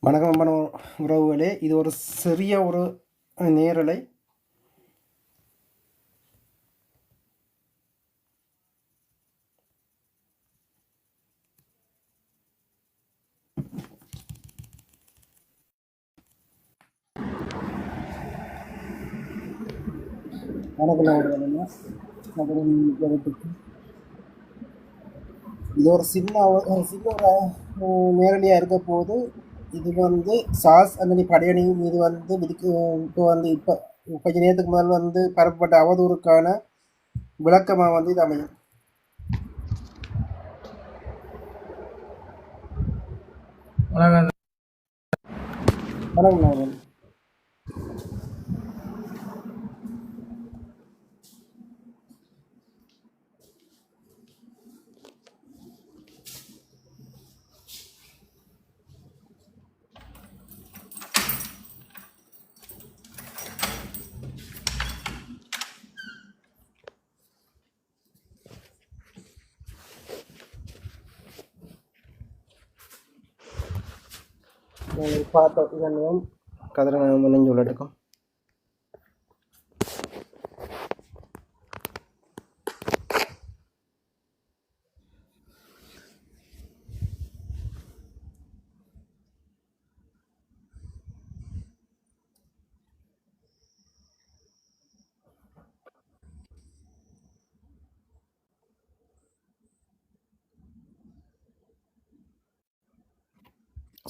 வணக்கம் உறவுகளே, இது ஒரு சிறிய ஒரு நேரலை. இது ஒரு சின்ன ஒரு நேரடியாக இருக்க போது. இது வந்து சாஸ் அந்தனி படையணி மீது வந்து இப்போ கொஞ்ச நேரத்துக்கு முதல் வந்து பரப்பப்பட்ட அவதூறுக்கான விளக்கமாக வந்து இது அமையும். வணக்கம். பார்த்தோம் இதனையும் கதிர நெஞ்சு உள்ளடக்கம்.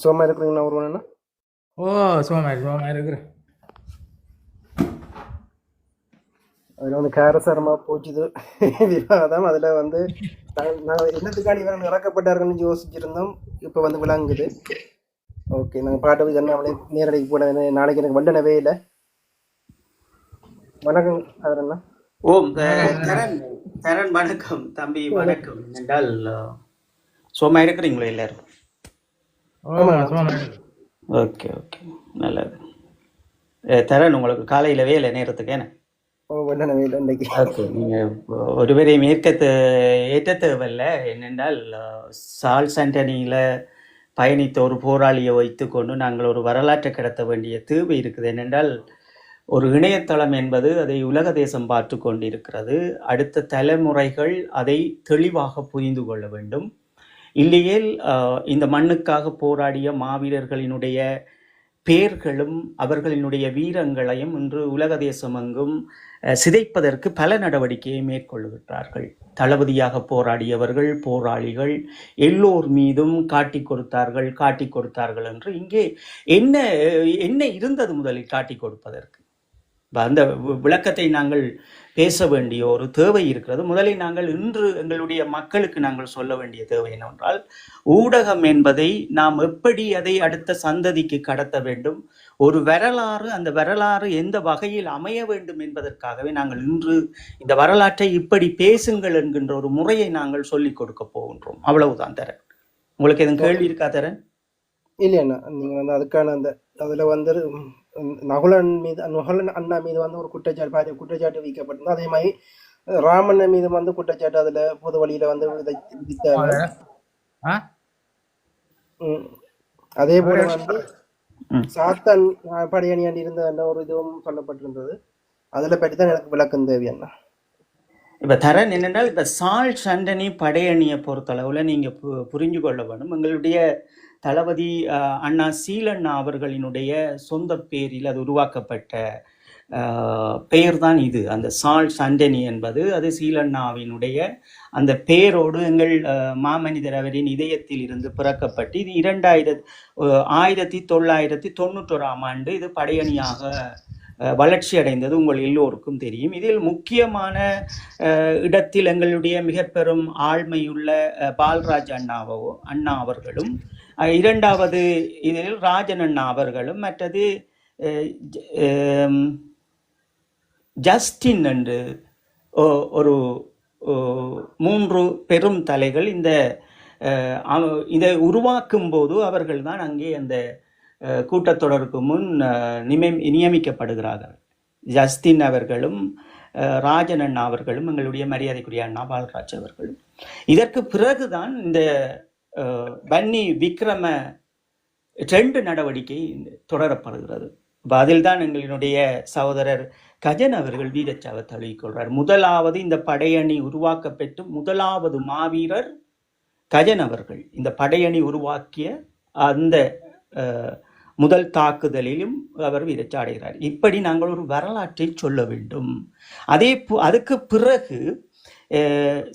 சோமா இருக்கிறீங்களா ஒருவனா? சோமா இருக்கிறேன். அதில் வந்து காரசாரமாக போச்சுது விவாதம். அதில் வந்து நாங்கள் என்னத்துக்கான இவர்கள் இறக்கப்பட்டார்கள்னு யோசிச்சிருந்தோம். இப்போ வந்து விளங்குது. ஓகே, நாங்கள் பாட்டு ஜன்னாமலே நேரடிக்கு போன நாளைக்கு எனக்கு வண்டனவே இல்லை. வணக்கம் அதரண்ணா. ஓம் தரன் வணக்கம் தம்பி, வணக்கம். என்றால் சோமா இருக்கிறீங்களா எல்லாரும்? ஓகே ஓகே, நல்லது. தரன், உங்களுக்கு காலையில் வேலை நேரத்துக்கு என்ன? ஓகே, நீங்கள் ஒருவரையும் ஏற்ற தேவையில்லை. என்னென்றால் சார்ல்ஸ் ஆண்டனியில் பயணித்த ஒரு போராளியை வைத்துக்கொண்டு நாங்கள் ஒரு வரலாற்றை கடத்த வேண்டிய தேவை இருக்குது. என்னென்றால் ஒரு இணையதளம் என்பது அதை உலக தேசம் பார்த்து கொண்டிருக்கிறது. அடுத்த தலைமுறைகள் அதை தெளிவாக புரிந்து கொள்ள வேண்டும். இல்லையேல் இந்த மண்ணுக்காக போராடிய மாவீரர்களினுடைய பேர்களும் அவர்களினுடைய வீரங்களையும் இன்று உலக தேசம் எங்கும் சிதைப்பதற்கு பல நடவடிக்கையை மேற்கொள்ளுகிறார்கள். தளபதியாக போராடியவர்கள், போராளிகள் எல்லோர் மீதும் காட்டி கொடுத்தார்கள் என்று இங்கே என்ன இருந்தது முதலில் காட்டி கொடுப்பதற்கு? அந்த விளக்கத்தை நாங்கள் பேச வேண்டிய ஒரு தேவை இருக்கிறது. முதலில் நாங்கள் இன்று எங்களுடைய மக்களுக்கு நாங்கள் சொல்ல வேண்டிய தேவை என்னவென்றால், ஊடகம் என்பதை நாம் எப்படி அதை அடுத்த சந்ததிக்கு கடத்த வேண்டும், ஒரு வரலாறு, அந்த வரலாறு எந்த வகையில் அமைய வேண்டும் என்பதற்காகவே நாங்கள் இன்று இந்த வரலாற்றை இப்படி பேசுங்கள் என்கின்ற ஒரு முறையை நாங்கள் சொல்லிக் கொடுக்க போகின்றோம். அவ்வளவுதான் தரன். உங்களுக்கு எதுவும் கேள்வி இருக்கா தரன்? இல்லைண்ணா, நீங்க வந்து அதுக்கான அந்த அதுல வந்து நகுலன் அண்ணா மீது வந்து ஒரு குற்றச்சாட்டு வைக்கப்பட்டிருந்தது. அதே மாதிரி ராமண்ண மீது வந்து குற்றச்சாட்டு அதுல பொது வழியில வந்து விதித்தாங்க. அதே போல வந்து சாத்தான் படையணியாண்டி இருந்த அந்த ஒரு இதுவும் சொல்லப்பட்டிருந்தது. அதுல பற்றி தான் எனக்கு விளக்கம் தேவையண்ணா. இப்ப தரன் என்னென்றால், இப்ப சார்ல்ஸ் ஆண்டனி படையணியை பொறுத்தளவுல நீங்க புரிஞ்சு கொள்ள வேணும். எங்களுடைய தளபதி அண்ணா சீலண்ணா அவர்களினுடைய சொந்த பேரில் அது உருவாக்கப்பட்ட பெயர் தான் இது. அந்த சார்ல்ஸ் ஆண்டனி என்பது அது சீலண்ணாவினுடைய அந்த பெயரோடு எங்கள் மாமனிதர் அவரின் இதயத்தில் இருந்து பிறக்கப்பட்டு இது 1991 ஆண்டு இது படையணியாக வளர்ச்சி அடைந்தது. உங்கள் எல்லோருக்கும் தெரியும். இதில் முக்கியமான இடத்தில் எங்களுடைய மிக பெரும் ஆழ்மையுள்ள பால்ராஜ் அண்ணா அவர்களும், இரண்டாவது இதில் ராஜன் அண்ணா அவர்களும், மற்றது ஜஸ்டின் என்று ஒரு 3 பெரும் தலைகள் இதை உருவாக்கும் போது அவர்கள் தான் அங்கே அந்த கூட்டத்தொடருக்கு முன் நியமிக்கப்படுகிறார்கள். ஜஸ்டின் அவர்களும் ராஜன் அண்ணா அவர்களும் எங்களுடைய மரியாதைக்குரிய அண்ணா பால்ராஜ் அவர்களும். இதற்கு பிறகுதான் இந்த பன்னி விக்ரம 2 நடவடிக்கை தொடரப்படுகிறது. அப்போ அதில் தான் எங்களினுடைய சகோதரர் கஜன் அவர்கள் வீரச்சாவை தழுவிக்கொள்கிறார். முதலாவது இந்த படையணி உருவாக்கப்பெற்று முதலாவது மாவீரர் கஜன் அவர்கள் இந்த படையணி உருவாக்கிய அந்த முதல் தாக்குதலிலும் அவர் வீரச்சாடுகிறார். இப்படி நாங்கள் ஒரு வரலாற்றை சொல்ல வேண்டும். அதுக்கு பிறகு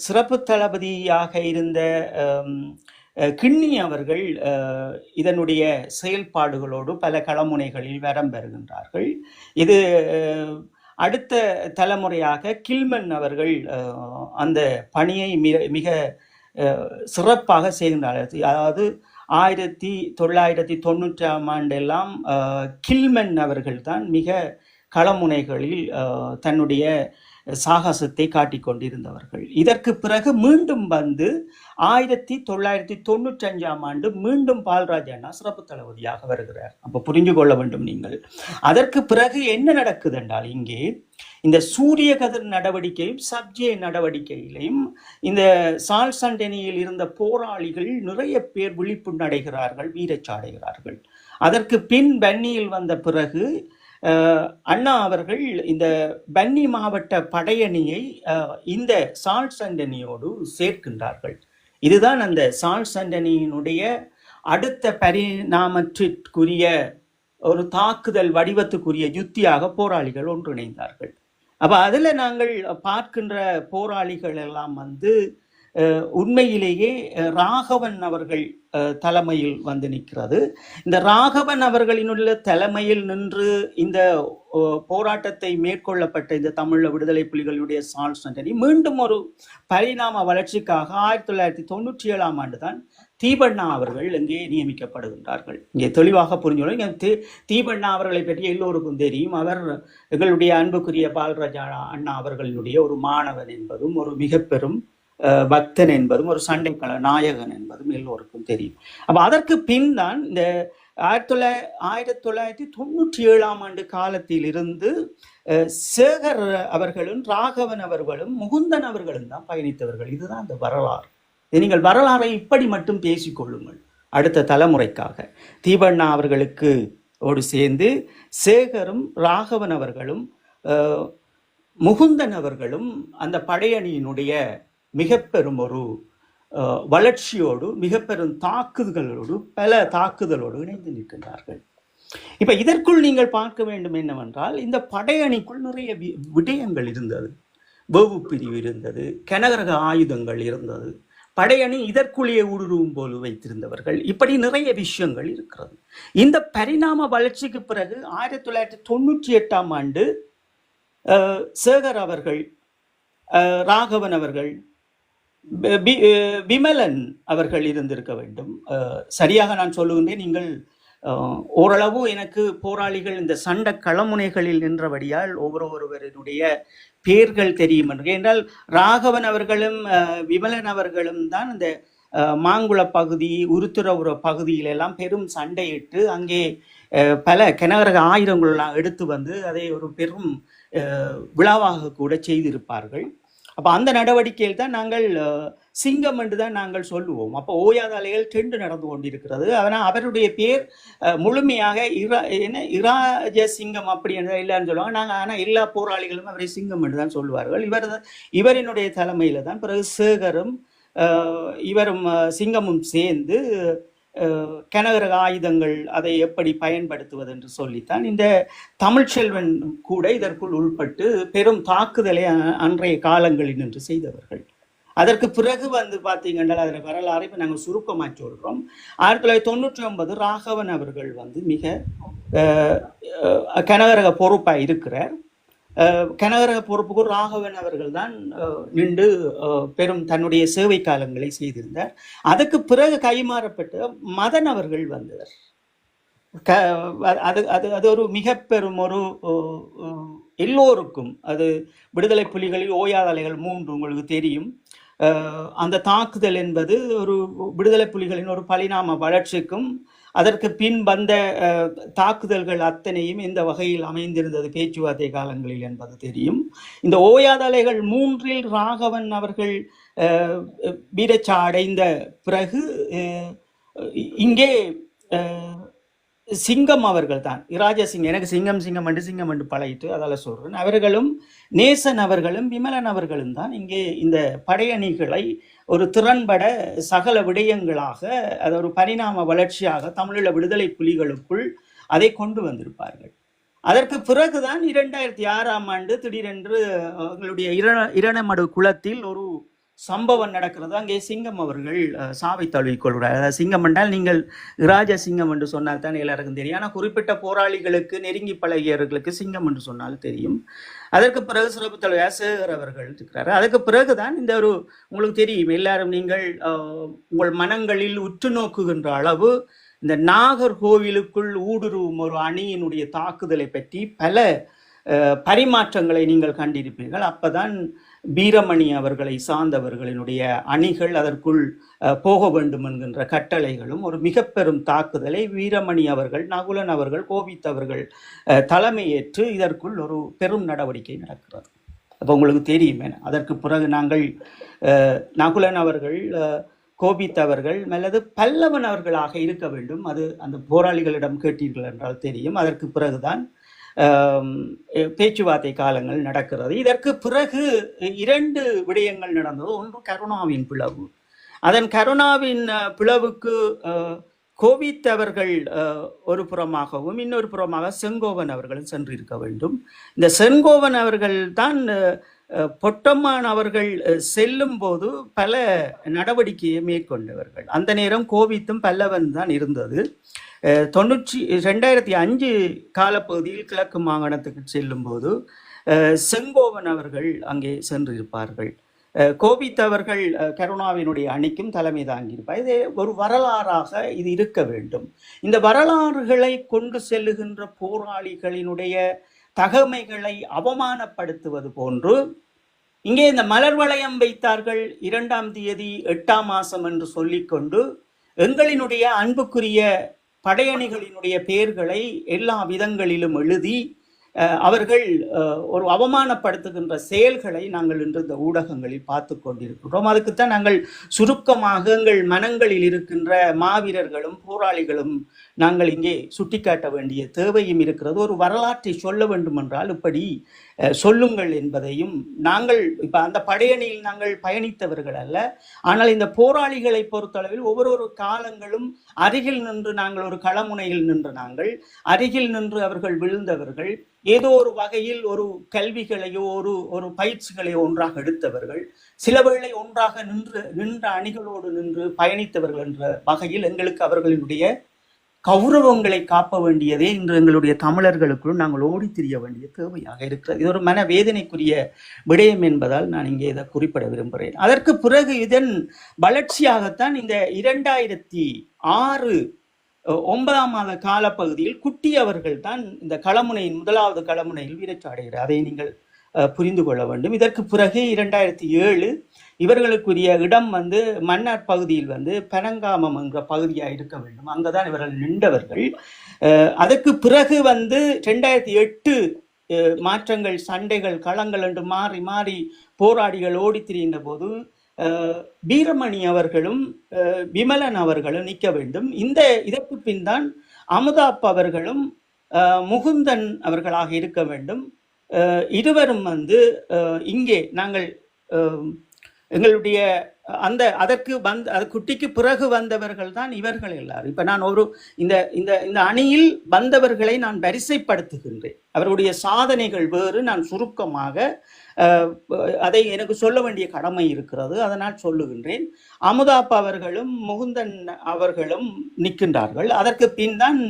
சிறப்பு தளபதியாக இருந்த கிண்ணி அவர்கள் இதனுடைய செயல்பாடுகளோடு பல களமுனைகளில் வரம் பெறுகின்றார்கள். இது அடுத்த தலைமுறையாக கில்மன் அவர்கள் அந்த பணியை மிக சிறப்பாக செய்கின்றார்கள். அதாவது 1990ஆம் ஆண்டெல்லாம் கில்மன் அவர்கள் தான் மிக களமுனைகளில் தன்னுடைய சாகசத்தை காட்டிக்கொண்டிருந்தவர்கள். இதற்கு பிறகு மீண்டும் வந்து 1995ஆம் ஆண்டு மீண்டும் பால்ராஜ் அண்ணா சிறப்பு தளபதியாக வருகிறார். அப்போ புரிஞ்சு கொள்ள வேண்டும் நீங்கள். அதற்கு பிறகு என்ன நடக்குது என்றால், இங்கே இந்த சூரிய கதிர் நடவடிக்கையும் சப்ஜே நடவடிக்கையிலையும் இந்த சால் சண்டனியில் இருந்த போராளிகள் நிறைய பேர் விழிப்புண் அடைகிறார்கள், வீரச்சாடைகிறார்கள். அதற்கு பின் பன்னியில் வந்த பிறகு அண்ணா அவர்கள் இந்த பன்னி மாவட்ட படையணியை இந்த சால் சண்டனியோடு சேர்க்கின்றார்கள். இதுதான் அந்த சால் சண்டனியினுடைய அடுத்த பரிணாமத்திற்குரிய ஒரு தாக்குதல் வடிவத்துக்குரிய யுத்தியாக போராளிகள் ஒன்றிணைந்தார்கள். அப்போ அதில் நாங்கள் பார்க்கின்ற போராளிகள் எல்லாம் வந்து உண்மையிலேயே ராகவன் அவர்கள் தலைமையில் வந்து நிற்கிறது. இந்த ராகவன் அவர்களினுள்ள தலைமையில் நின்று இந்த போராட்டத்தை மேற்கொள்ளப்பட்ட இந்த தமிழ் விடுதலை புலிகளுடைய சால் சண்டனி மீண்டும் ஒரு பரிணாம வளர்ச்சிக்காக 1997ஆம் ஆண்டு தான் தீபண்ணா அவர்கள் இங்கே நியமிக்கப்படுகின்றார்கள். இங்கே தெளிவாக புரிஞ்சுக்கணும். இங்கே தீபண்ணா அவர்களை பற்றி எல்லோருக்கும் தெரியும். அவர் எங்களுடைய அன்புக்குரிய பால்ராஜா அண்ணா அவர்களுடைய ஒரு மாணவன் என்பதும் ஒரு மிக பெரும் பக்தன் என்பதும் ஒரு சண்டைக்கள நாயகன் என்பதும் எல்லோருக்கும் தெரியும். அப்போ அதற்கு பின் தான் இந்த 1997ஆம் ஆண்டு காலத்தில் இருந்து சேகர் அவர்களும் ராகவன் அவர்களும் முகுந்தன் அவர்களும் தான் பயணித்தவர்கள். இதுதான் அந்த வரலாறு. நீங்கள் வரலாறை இப்படி மட்டும் பேசிக்கொள்ளுங்கள் அடுத்த தலைமுறைக்காக. தீபண்ணா அவர்களுக்கு ஓடு சேர்ந்து சேகரும் ராகவன் அவர்களும் முகுந்தன் அவர்களும் அந்த படையணியினுடைய மிக பெரும் ஒரு வளர்ச்சியோடு மிக பெரும் தாக்குதல்களோடு பல தாக்குதலோடு இணைந்து நிற்கின்றார்கள். இப்ப இதற்குள் நீங்கள் பார்க்க வேண்டும் என்னவென்றால், இந்த படையணிக்குள் நிறைய விடயங்கள் இருந்தது. வேவு பிரிவு இருந்தது, கனகரக ஆயுதங்கள் இருந்தது, படையணி இதற்குள்ளேயே ஊடுருவும் போல் வைத்திருந்தவர்கள், இப்படி நிறைய விஷயங்கள் இருக்கிறது. இந்த பரிணாம வளர்ச்சிக்கு பிறகு 1998ஆம் ஆண்டு சேகர் அவர்கள், ராகவன் அவர்கள், விமலன் அவர்கள் இருந்திருக்க வேண்டும். சரியாக நான் சொல்லுகின்றேன். நீங்கள் ஓரளவு எனக்கு போராளிகள் இந்த சண்டை களமுனைகளில் நின்றபடியால் ஒவ்வொருவரினுடைய பேர்கள் தெரியும் என்றால், ராகவன் அவர்களும் விமலன் அவர்களும் தான் இந்த மாங்குள பகுதி, உருத்துறவுற பகுதியிலெல்லாம் பெரும் சண்டையிட்டு அங்கே பல கனகரக ஆயுதங்களெல்லாம் எடுத்து வந்து அதை ஒரு பெரும் விழாவாக கூட செய்திருப்பார்கள். அப்போ அந்த நடவடிக்கையில் தான் நாங்கள் சிங்கம் என்று தான் நாங்கள் சொல்லுவோம். அப்போ ஓயாத அலைகள் ட்ரெண்டு நடந்து கொண்டிருக்கிறது. ஆனால் அவருடைய பேர் முழுமையாக இராஜ சிங்கம் அப்படி என்ற இல்லைன்னு சொல்லுவாங்க. நாங்கள் ஆனால் எல்லா போராளிகளும் அவரை சிங்கம் என்று தான் சொல்லுவார்கள். இவரினுடைய தலைமையில் தான் பிறகு சேகரும் இவரும் சிங்கமும் சேர்ந்து கனகரக ஆயுதங்கள் அதை எப்படி பயன்படுத்துவது என்று சொல்லித்தான் இந்த தமிழ்ச்செல்வன் கூட இதற்குள் உள்பட்டு பெரும் தாக்குதலை அன்றைய காலங்களில் நின்று செய்தவர்கள். அதற்கு பிறகு வந்து பார்த்தீங்கன்னா அதில் வரலாறு இப்போ நாங்கள் சுருக்கமாக சொல்கிறோம். 1999 ராகவன் அவர்கள் வந்து மிக கனகரக பொறுப்பாக இருக்கிறார். கனகரக பொறுப்புக்கு ராகவன் அவர்கள் தான் நின்று பெரும் தன்னுடைய சேவை காலங்களை செய்திருந்தார். அதுக்கு பிறகு கைமாறப்பட்ட மதன் அவர்கள் வந்தவர். அது ஒரு மிக பெரும் ஒரு எல்லோருக்கும் அது விடுதலை புலிகளில் ஓயாத அலைகள் 3 உங்களுக்கு தெரியும். அந்த தாக்குதல் என்பது ஒரு விடுதலை புலிகளின் ஒரு பரிணாம வளர்ச்சிக்கும் அதற்கு பின் வந்த தாக்குதல்கள் அத்தனையும் இந்த வகையில் அமைந்திருந்தது பேச்சுவார்த்தை காலங்களில் என்பது தெரியும். இந்த ஓயாத அலைகள் 3இல் ராகவன் அவர்கள் வீரச்சா அடைந்த பிறகு இங்கே சிங்கம் அவர்கள் தான், இராஜசிங்கம். எனக்கு சிங்கம் என்று பழகிட்டு அதால சொல்றேன். அவர்களும் நேசன் அவர்களும் விமலன் அவர்களும் தான் இங்கே இந்த படையணிகளை ஒரு திறன்பட சகல விடயங்களாக, அது ஒரு பரிணாம வளர்ச்சியாக தமிழீழ விடுதலை புலிகளுக்குள் அதை கொண்டு வந்திருப்பார்கள். அதற்கு பிறகுதான் 2006ஆம் ஆண்டு திடீரென்று எங்களுடைய இரணமடு குளத்தில் ஒரு சம்பவம் நடக்கிறது. அங்கே சிங்கம் அவர்கள் சாவை தழுவிக் கொள்கிறார். அதாவது சிங்கம் என்றால் நீங்கள் இராஜ சிங்கம் என்று சொன்னால் தான் எல்லாருக்கும் தெரியும். ஆனால் குறிப்பிட்ட போராளிகளுக்கு, நெருங்கி பழகியவர்களுக்கு சிங்கம் என்று சொன்னால் தெரியும். அதற்கு பிறகு சிறப்பு தலைவர் சேகர் அவர்கள் இருக்கிறார். அதுக்கு பிறகுதான் இந்த ஒரு, உங்களுக்கு தெரியும், எல்லாரும் நீங்கள் உங்கள் மனங்களில் உற்று நோக்குகின்ற அளவு இந்த நாகர்கோவிலுக்குள் ஊடுருவும் ஒரு அணியினுடைய தாக்குதலை பற்றி பல பரிமாற்றங்களை நீங்கள் கண்டிருப்பீர்கள். அப்பதான் வீரமணி அவர்களை சார்ந்தவர்களினுடைய அணிகள் அதற்குள் போக வேண்டும் என்கின்ற கட்டளைகளும், ஒரு மிக பெரும் தாக்குதலை வீரமணி அவர்கள், நகுலன் அவர்கள், கோபித் அவர்கள் தலைமையேற்று இதற்குள் ஒரு பெரும் நடவடிக்கை நடக்கிறது. அப்போ உங்களுக்கு தெரியுமே, அதற்கு பிறகு நாங்கள் நகுலன் அவர்கள், கோபித் அவர்கள் அல்லது பல்லவன் அவர்களாக இருக்க வேண்டும். அது அந்த போராளிகளிடம் கேட்டீர்கள் என்றால் தெரியும். அதற்கு பிறகுதான் பேச்சுவார்த்தை காலங்கள் நடக்கிறது. இதற்கு பிறகு 2 விடயங்கள் நடந்தது. ஒன்று கருணாவின் பிளவு. அதன் கருணாவின் பிளவுக்கு கோவித் அவர்கள் ஒரு புறமாகவும் இன்னொரு புறமாக செங்கோவன் அவர்களும் சென்றிருக்க வேண்டும். இந்த செங்கோவன் அவர்கள் தான் பொட்டம்மான் அவர்கள் செல்லும் போது பல நடவடிக்கையை மேற்கொண்டவர்கள். அந்த நேரம் கோவித்தும் பல்லவன் தான் இருந்தது. 2005 காலப்பகுதியில் கிழக்கு மாகாணத்துக்கு செல்லும் போது செங்கோவன் அவர்கள் அங்கே சென்றிருப்பார்கள். கோபித் அவர்கள் கருணாவினுடைய அணிக்கும் தலைமை தாங்கியிருப்பார். இது ஒரு வரலாறாக இது இருக்க வேண்டும். இந்த வரலாறுகளை கொண்டு செல்லுகின்ற போராளிகளினுடைய தகமைகளை அவமானப்படுத்துவது போன்று இங்கே இந்த மலர் வளையம் வைத்தார்கள் 2ஆம் தேதி 8ஆம் மாசம் என்று சொல்லிக்கொண்டு எங்களினுடைய அன்புக்குரிய படையணிகளினுடைய பெயர்களை எல்லா விதங்களிலும் எழுதி அவர்கள் ஒரு அவமானப்படுத்துகின்ற செயல்களை நாங்கள் இன்று இந்த ஊடகங்களில் பார்த்து கொண்டிருக்கிறோம். அதுக்குத்தான் நாங்கள் சுருக்கமாக எங்கள் மனங்களில் இருக்கின்ற மாவீரர்களும் போராளிகளும் நாங்கள் இங்கே சுட்டிக்காட்ட வேண்டிய தேவையும் இருக்கிறது. ஒரு வரலாற்றை சொல்ல வேண்டும் என்றால் இப்படி சொல்லுங்கள் என்பதையும், நாங்கள் இப்ப அந்த படையணியில் நாங்கள் பயணித்தவர்கள் அல்ல, ஆனால் இந்த போராளிகளை பொறுத்தளவில் ஒவ்வொரு காலங்களும் அருகில் நின்று நாங்கள் ஒரு களமுனையில் நின்று நாங்கள் அருகில் நின்று அவர்கள் விழுந்தவர்கள், ஏதோ ஒரு வகையில் ஒரு கல்விகளையோ ஒரு பயிற்சிகளையோ ஒன்றாக எடுத்தவர்கள், சில வேளை ஒன்றாக நின்ற அணிகளோடு நின்று பயணித்தவர்கள் என்ற வகையில் எங்களுக்கு அவர்களினுடைய கௌரவங்களை காப்ப வேண்டியதே இன்று எங்களுடைய தமிழர்களுக்குள் நாங்கள் ஓடி திரிய வேண்டிய தேவையாக இருக்கிறது. இது ஒரு மன வேதனைக்குரிய விடயம் என்பதால் நான் இங்கே இதை குறிப்பிட விரும்புகிறேன். அதற்கு பிறகு இதன் வளர்ச்சியாகத்தான் இந்த 2006 9ஆம் மாத காலப்பகுதியில் குட்டி அவர்கள் தான் இந்த களமுனையின் 1வது களமுனையில் வீரச்சாடுகிறார். அதை நீங்கள் புரிந்து கொள்ள வேண்டும். இதற்கு பிறகு 2007 இவர்களுக்குரிய இடம் மன்னார் பகுதியில் பனங்காமம் என்ற பகுதியாக இருக்க வேண்டும். அங்கதான் இவர்கள் நின்றவர்கள். அதற்கு பிறகு 2008 மாற்றங்கள், சண்டைகள், களங்கள் என்று மாறி மாறி போராடிகள் ஓடி திரிகின்ற போது வீரமணி அவர்களும் விமலன் அவர்களும் நிற்க வேண்டும். இதற்கு பின் தான் அமுதாப் அவர்களும் முகுந்தன் அவர்களாக இருக்க வேண்டும். இருவரும் இங்கே நாங்கள் எங்களுடைய அதற்கு குட்டிக்கு பிறகு வந்தவர்கள் தான் இவர்கள் எல்லாரும். இப்ப நான் இந்த அணியில் வந்தவர்களை நான் வரிசைப்படுத்துகின்றேன். அவருடைய சாதனைகள் வேறு. நான் சுருக்கமாக அதை எனக்கு சொல்ல வேண்டிய கடமை இருக்கிறது, அதனால் சொல்லுகின்றேன். அமுதாப் அவர்களும் முகுந்தன் அவர்களும் நிற்கின்றார்கள். அதற்கு பின் தான்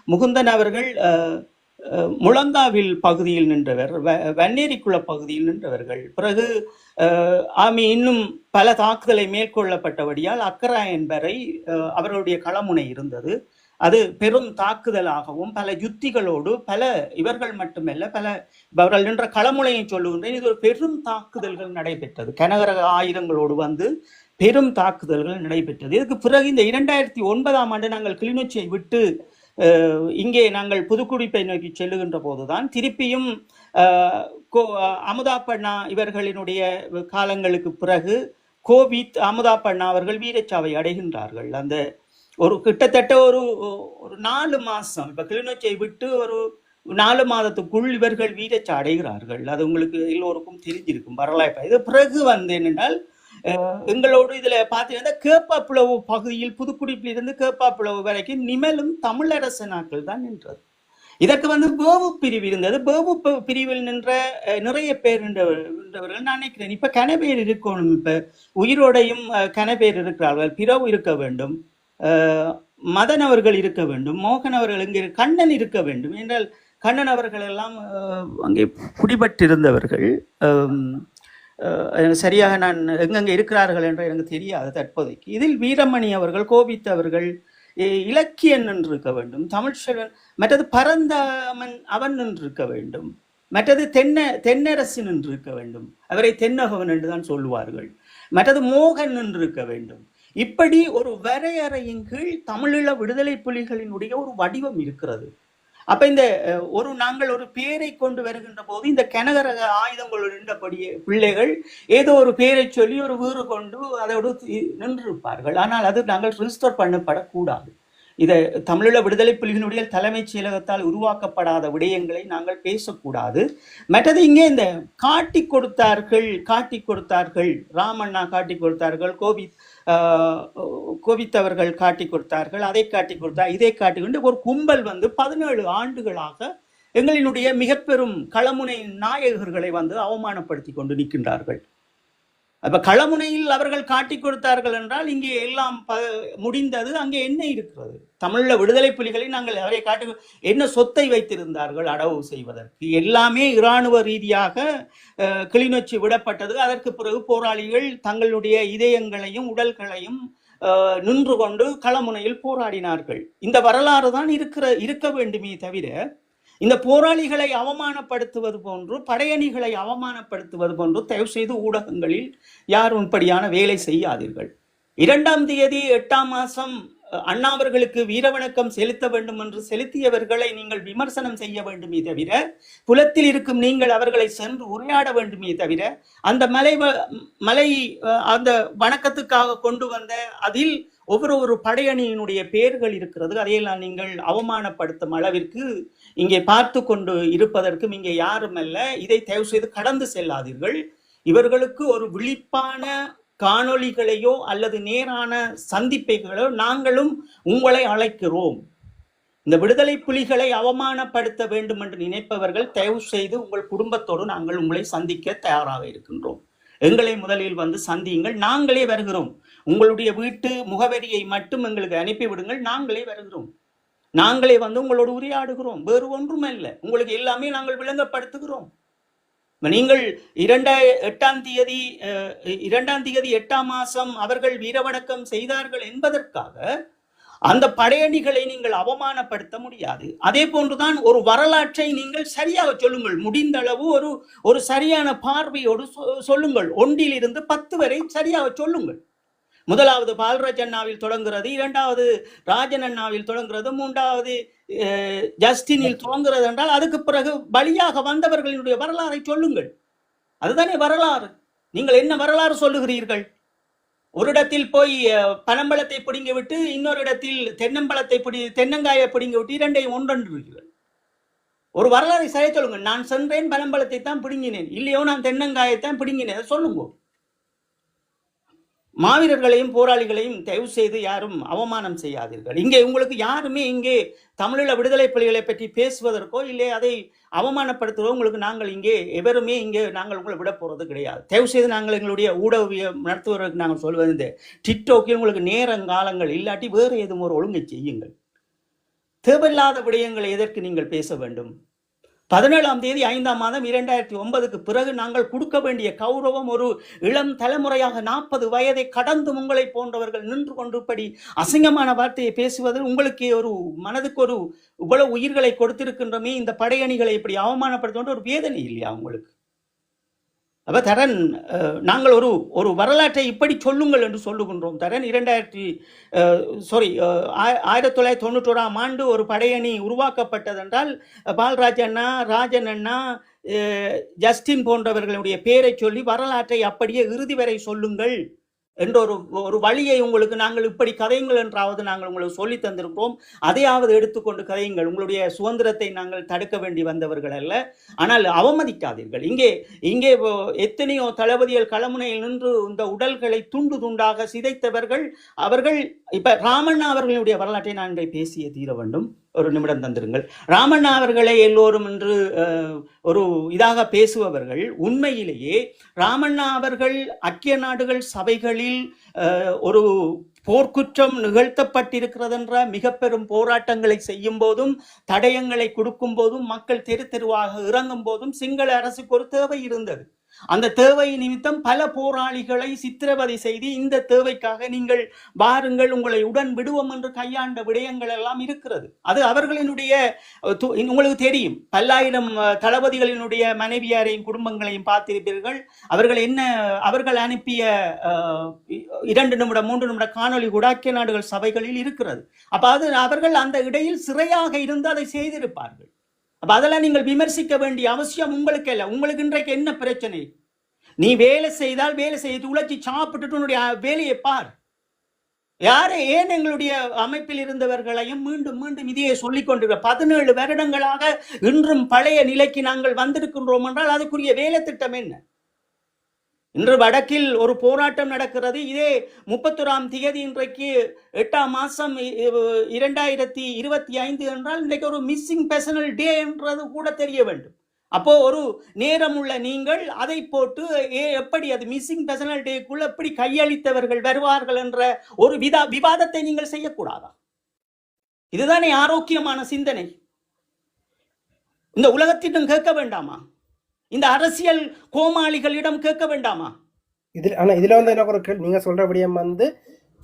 முகுந்தன் அவர்கள் முழந்தாவில் பகுதியில் நின்றவர், வன்னேரிக்குள பகுதியில் நின்றவர்கள். பிறகு ஆமி இன்னும் பல தாக்குதலை மேற்கொள்ளப்பட்டபடியால் அக்கராயன் வரை அவர்களுடைய களமுனை இருந்தது. அது பெரும் தாக்குதலாகவும் பல யுத்திகளோடு இவர்கள் மட்டுமல்ல அவர்கள் நின்ற களமுனையை சொல்லுகின்றேன். இது ஒரு பெரும் தாக்குதல்கள் நடைபெற்றது. கனகர ஆயுதங்களோடு பெரும் தாக்குதல்கள் நடைபெற்றது. இதுக்கு பிறகு இந்த 2009ஆம் ஆண்டு நாங்கள் கிளிநொச்சியை விட்டு இங்கே நாங்கள் புதுக்குடிப்பை நோக்கி செல்லுகின்ற போதுதான் திருப்பியும் அமுதாப்பண்ணா இவர்களினுடைய காலங்களுக்கு பிறகு கோவித் அமுதாப்பண்ணா அவர்கள் வீரச்சாவை அடைகின்றார்கள். அந்த ஒரு கிட்டத்தட்ட ஒரு ஒரு 4 மாசம் இப்ப கிளிநொச்சியை விட்டு ஒரு 4 மாதத்துக்குள் இவர்கள் வீரச்சி அடைகிறார்கள். அது உங்களுக்கு எல்லோருக்கும் தெரிஞ்சிருக்கும் வரலாறு. இது பிறகு வந்து என்னென்றால் எங்களோடு இதுல பாத்தீங்கன்னா கேப்பாப்புலவு பகுதியில் புதுக்குடிப்பிலிருந்து கேப்பாப்புலவு வரைக்கும் நிமலும் தமிழரச நாட்கள் தான் நின்றது. இதற்கு வந்து பேவு பிரிவு இருந்தது. பேவு பிரிவில் நின்ற நிறைய பேர் நின்றவர்கள் நான் நினைக்கிறேன். இப்ப கனபேர் இருக்கணும். இப்ப உயிரோடையும் கனபேர் இருக்கிறார்கள். பிறவு இருக்க வேண்டும், மதன் அவர்கள் இருக்க வேண்டும், மோகன் அவர்கள் இங்கே கண்ணன் இருக்க வேண்டும் என்றால் கண்ணன் அவர்கள் எல்லாம் அங்கே குடிபட்டிருந்தவர்கள். சரியாக நான் எங்கெங்கே இருக்கிறார்கள் என்று எனக்கு தெரியாது தற்போதைக்கு. இதில் வீரமணி அவர்கள், கோபித்தவர்கள், இலக்கியன் என்று இருக்க வேண்டும், தமிழ்ச்செல்வன், மற்றது பரந்தாமன் அவன் என்று இருக்க வேண்டும், மற்றது தென்னரசன் என்று இருக்க வேண்டும், அவரை தென்னகவன் என்று தான் சொல்லுவார்கள், மற்றது மோகன் என்று இருக்க வேண்டும். இப்படி ஒரு வரையறையின் கீழ் தமிழீழ விடுதலை புலிகளினுடைய ஒரு வடிவம் இருக்கிறது. அப்ப இந்த நாங்கள் ஒரு பேரை கொண்டு வருகின்ற போது இந்த கனகரக ஆயுதங்கள் நின்றபடியே பிள்ளைகள் ஏதோ ஒரு பேரை சொல்லி ஒரு வீறு கொண்டு அதோடு நின்றிருப்பார்கள். ஆனால் அது நாங்கள் ரிஜிஸ்டர் பண்ணப்படக்கூடாது. இதை தமிழீழ விடுதலை புலிகளினுடைய தலைமைச் செயலகத்தால் உருவாக்கப்படாத விடயங்களை நாங்கள் பேசக்கூடாது. மற்றது இங்கே இந்த காட்டி கொடுத்தார்கள், ராமண்ணா காட்டி கொடுத்தார்கள், கோபித்தவர்கள் காட்டி கொடுத்தார்கள், அதை காட்டி கொடுத்தார், இதை காட்டி கொண்டு ஒரு கும்பல் வந்து 17 ஆண்டுகளாக எங்களினுடைய மிக பெரும் களமுனை நாயகர்களை வந்து அவமானப்படுத்தி கொண்டு நிற்கின்றார்கள். அப்ப களமுனையில் அவர்கள் காட்டி கொடுத்தார்கள் என்றால் இங்கே எல்லாம் முடிந்தது. அங்கே என்ன இருக்கிறது? தமிழீழ விடுதலை புலிகளை நாங்கள் அவரை காட்டி என்ன சொத்தை வைத்திருந்தார்கள் அடவு செய்வதற்கு? எல்லாமே இராணுவ ரீதியாக கிளிநொச்சி விடப்பட்டது. அதற்கு பிறகு போராளிகள் தங்களுடைய இதயங்களையும் உடல்களையும் நின்று கொண்டு களமுனையில் போராடினார்கள். இந்த வரலாறு தான் இருக்க வேண்டுமே தவிர இந்த போராளிகளை அவமானப்படுத்துவது போன்று, படையணிகளை அவமானப்படுத்துவது போன்று தயவு செய்து ஊடகங்களில் யாரும் இப்படியான வேலை செய்யாதீர்கள். 2ஆம் தேதி 8ஆம் மாதம் அண்ணா அவர்களுக்கு வீரவணக்கம் செலுத்த வேண்டும் என்று செலுத்தியவர்களை நீங்கள் விமர்சனம் செய்ய வேண்டுமே தவிர, புலத்தில் இருக்கும் நீங்கள் அவர்களை சென்று உரையாட வேண்டுமே தவிர, அந்த மலை அந்த வணக்கத்துக்காக கொண்டு வந்த அதில் ஒவ்வொரு படையணியினுடைய பெயர்கள் இருக்கிறது. அதையெல்லாம் நீங்கள் அவமானப்படுத்தும் அளவிற்கு இங்கே பார்த்து கொண்டு இருப்பதற்கும் இங்கே யாரும் அல்ல. இதை தயவு செய்து கடந்து செல்லாதீர்கள். இவர்களுக்கு ஒரு விழிப்பான காணொளிகளையோ அல்லது நேரான சந்திப்பைகளோ நாங்களும் உங்களை அழைக்கிறோம். இந்த விடுதலை புலிகளை அவமானப்படுத்த வேண்டும் என்று நினைப்பவர்கள் தயவு செய்து உங்கள் குடும்பத்தோடு நாங்கள் உங்களை சந்திக்க தயாராக இருக்கின்றோம். எங்களை முதலில் வந்து சந்தியுங்கள். நாங்களே வருகிறோம். உங்களுடைய வீட்டு முகவரியை மட்டும் எங்களுக்கு அனுப்பிவிடுங்கள். நாங்களே வருகிறோம். நாங்களே வந்து உங்களோடு உரையாடுகிறோம். வேறு ஒன்றும் இல்லை. உங்களுக்கு எல்லாமே நாங்கள் விளங்கப்படுத்துகிறோம். நீங்கள் 2ஆம் தேதி 8ஆம் மாதம் அவர்கள் வீரவணக்கம் செய்தார்கள் என்பதற்காக அந்த படையணிகளை நீங்கள் அவமானப்படுத்த முடியாது. அதே போன்றுதான் ஒரு வரலாற்றை நீங்கள் சரியாக சொல்லுங்கள். முடிந்த அளவு ஒரு சரியான பார்வையோடு சொல்லுங்கள். 1 to 10 வரை சரியாக சொல்லுங்கள். முதலாவது பால்ராஜ் அண்ணாவில் தொடங்குகிறது, 2வது ராஜன் அண்ணாவில் தொடங்குகிறது, 3வது ஜஸ்டினில் தொடங்குகிறது என்றால் அதுக்கு பிறகு பலியாக வந்தவர்களுடைய வரலாறை சொல்லுங்கள். அதுதானே வரலாறு. நீங்கள் என்ன வரலாறு சொல்லுகிறீர்கள்? ஒரு இடத்தில் போய் பனம்பழத்தை பிடிங்கி விட்டு இன்னொரு இடத்தில் தென்னங்காயை பிடிங்கி விட்டு 2ஐயும் ஒன்றொன்று. ஒரு வரலாறை சரியா சொல்லுங்க. நான் சென்றேன், பனம்பழத்தை தான் பிடுங்கினேன், இல்லையோ நான் தென்னங்காயத்தான் பிடுங்கினேன் சொல்லுங்க. மாவீரர்களையும் போராளிகளையும் தயவு செய்து யாரும் அவமானம் செய்யாதீர்கள். இங்கே உங்களுக்கு யாருமே இங்கே தமிழீழ விடுதலை புலிகளை பற்றி பேசுவதற்கோ இல்லை அதை அவமானப்படுத்துவதோ உங்களுக்கு நாங்கள் இங்கே எவருமே இங்கே நாங்கள் உங்களை விட போகிறது கிடையாது. தயவு செய்து நாங்கள் எங்களுடைய ஊடக நடத்துவதற்கு நாங்கள் சொல்வது இந்த டிக்டாக்கில் உங்களுக்கு நேரங்காலங்கள் இல்லாட்டி வேறு எதுவும் ஒரு ஒழுங்கை செய்யுங்கள். தேவையில்லாத விடயங்களை எதற்கு நீங்கள் பேச வேண்டும்? 17ஆம் தேதி 5ஆம் மாதம் 2009க்கு பிறகு நாங்கள் கொடுக்க வேண்டிய கௌரவம் ஒரு இளம் தலைமுறையாக 40 வயதை கடந்து உங்களை போன்றவர்கள் நின்று கொண்டுபடி அசிங்கமான வார்த்தையை பேசுவது உங்களுக்கு ஒரு மனதுக்கு ஒரு இவ்வளவு உயிர்களை கொடுத்திருக்கின்றமே, இந்த படையணிகளை இப்படி அவமானப்படுத்த ஒரு வேதனை இல்லையா உங்களுக்கு? அப்ப தரன் நாங்கள் ஒரு வரலாற்றை இப்படி சொல்லுங்கள் என்று சொல்லுகின்றோம். தரன் 1991ஆம் ஆண்டு ஒரு படையணி உருவாக்கப்பட்டதென்றால் பால்ராஜ் அண்ணா, ராஜன் அண்ணா, ஜஸ்டின் போன்றவர்களுடைய பேரை சொல்லி வரலாற்றை அப்படியே இறுதி வரை சொல்லுங்கள் என்ற ஒரு வழியை உங்களுக்கு நாங்கள் இப்படி கதையுங்கள் என்றாவது நாங்கள் உங்களுக்கு சொல்லி தந்திருக்கிறோம், அதையாவது எடுத்துக்கொண்டு கதையுங்கள். உங்களுடைய சுதந்திரத்தை நாங்கள் தடுக்க வேண்டி வந்தவர்கள் அல்ல, ஆனால் அவமதிக்காதீர்கள். இங்கே இங்கே எத்தனையோ தளபதிகள் களமுனையில் நின்று இந்த உடல்களை துண்டு துண்டாக சிதைத்தவர்கள் அவர்கள். இப்ப ராமண்ணா அவர்களுடைய வரலாற்றை நாங்கள் பேசிய தீர வேண்டும். ஒரு நிமிடம் தந்திருங்கள். ராமண்ணா அவர்களை எல்லோரும் என்று ஒரு இதாக பேசுபவர்கள் உண்மையிலேயே ராமண்ணா அவர்கள் ஐக்கிய நாடுகள் சபைகளில் ஒரு போர்க்குற்றம் நிகழ்த்தப்பட்டிருக்கிறது என்ற மிக பெரும் போராட்டங்களை செய்யும் போதும் தடயங்களை கொடுக்கும் போதும் மக்கள் தெரு தெருவாக இறங்கும் போதும் சிங்கள அரசுக்கு ஒரு தேவை இருந்தது. அந்த தேவை நிமித்தம் பல போராளிகளை சித்திரவதை செய்து இந்த தேவைக்காக நீங்கள் வாருங்கள் உங்களை உடன் விடுவோம் என்று கையாண்ட விடயங்கள் எல்லாம் இருக்கிறது. அது அவர்களினுடைய உங்களுக்கு தெரியும். பல்லாயிரம் தளபதிகளினுடைய மனைவியாரையும் குடும்பங்களையும் பார்த்திருப்பீர்கள். அவர்கள் அனுப்பிய 2 நிமிடம் 3 நிமிட காணொலி கூட ஐக்கிய நாடுகள் சபைகளில் இருக்கிறது. அப்ப அது அவர்கள் அந்த இடையில் சிறையாக இருந்து அதை செய்திருப்பார்கள். அப்ப அதெல்லாம் நீங்கள் விமர்சிக்க வேண்டிய அவசியம் உங்களுக்கு இல்லை. உங்களுக்கு இன்றைக்கு என்ன பிரச்சனை? நீ வேலை செய்தால் வேலை செய்து உழைச்சி சாப்பிட்டுட்டு உன்னுடைய வேலையை பார். ஏன் எங்களுடைய அமைப்பில் இருந்தவர்களையும் மீண்டும் மீண்டும் இதையே சொல்லிக் கொண்டிருக்க 17 வருடங்களாக இன்றும் பழைய நிலைக்கு நாங்கள் வந்திருக்கின்றோம் என்றால் அதுக்குரிய வேலை திட்டம் என்ன? இன்று வடக்கில் ஒரு போராட்டம் நடக்கிறது. இதே 31ஆம் தேதி இன்றைக்கு 8ஆம் மாசம் 2025 என்றால் இன்றைக்கு ஒரு மிஸ்ஸிங் பர்சனல் டே என்றது கூட தெரிய வேண்டும். அப்போ ஒரு நேரம் உள்ள நீங்கள் அதை போட்டு எப்படி அது மிஸ்ஸிங் பர்சனல் டேக்குள்ள எப்படி கையளித்தவர்கள் வருவார்கள் என்ற ஒரு விவாதத்தை நீங்கள் செய்யக்கூடாதா? இதுதானே ஆரோக்கியமான சிந்தனை? இந்த உலகத்திடம் கேட்க வேண்டாமா? இந்த அரசியல் கோமாளிகளிடம் கேட்க வேண்டாமா? இதுல வந்து எனக்கு ஒரு நீங்க சொல்றபடியும் வந்து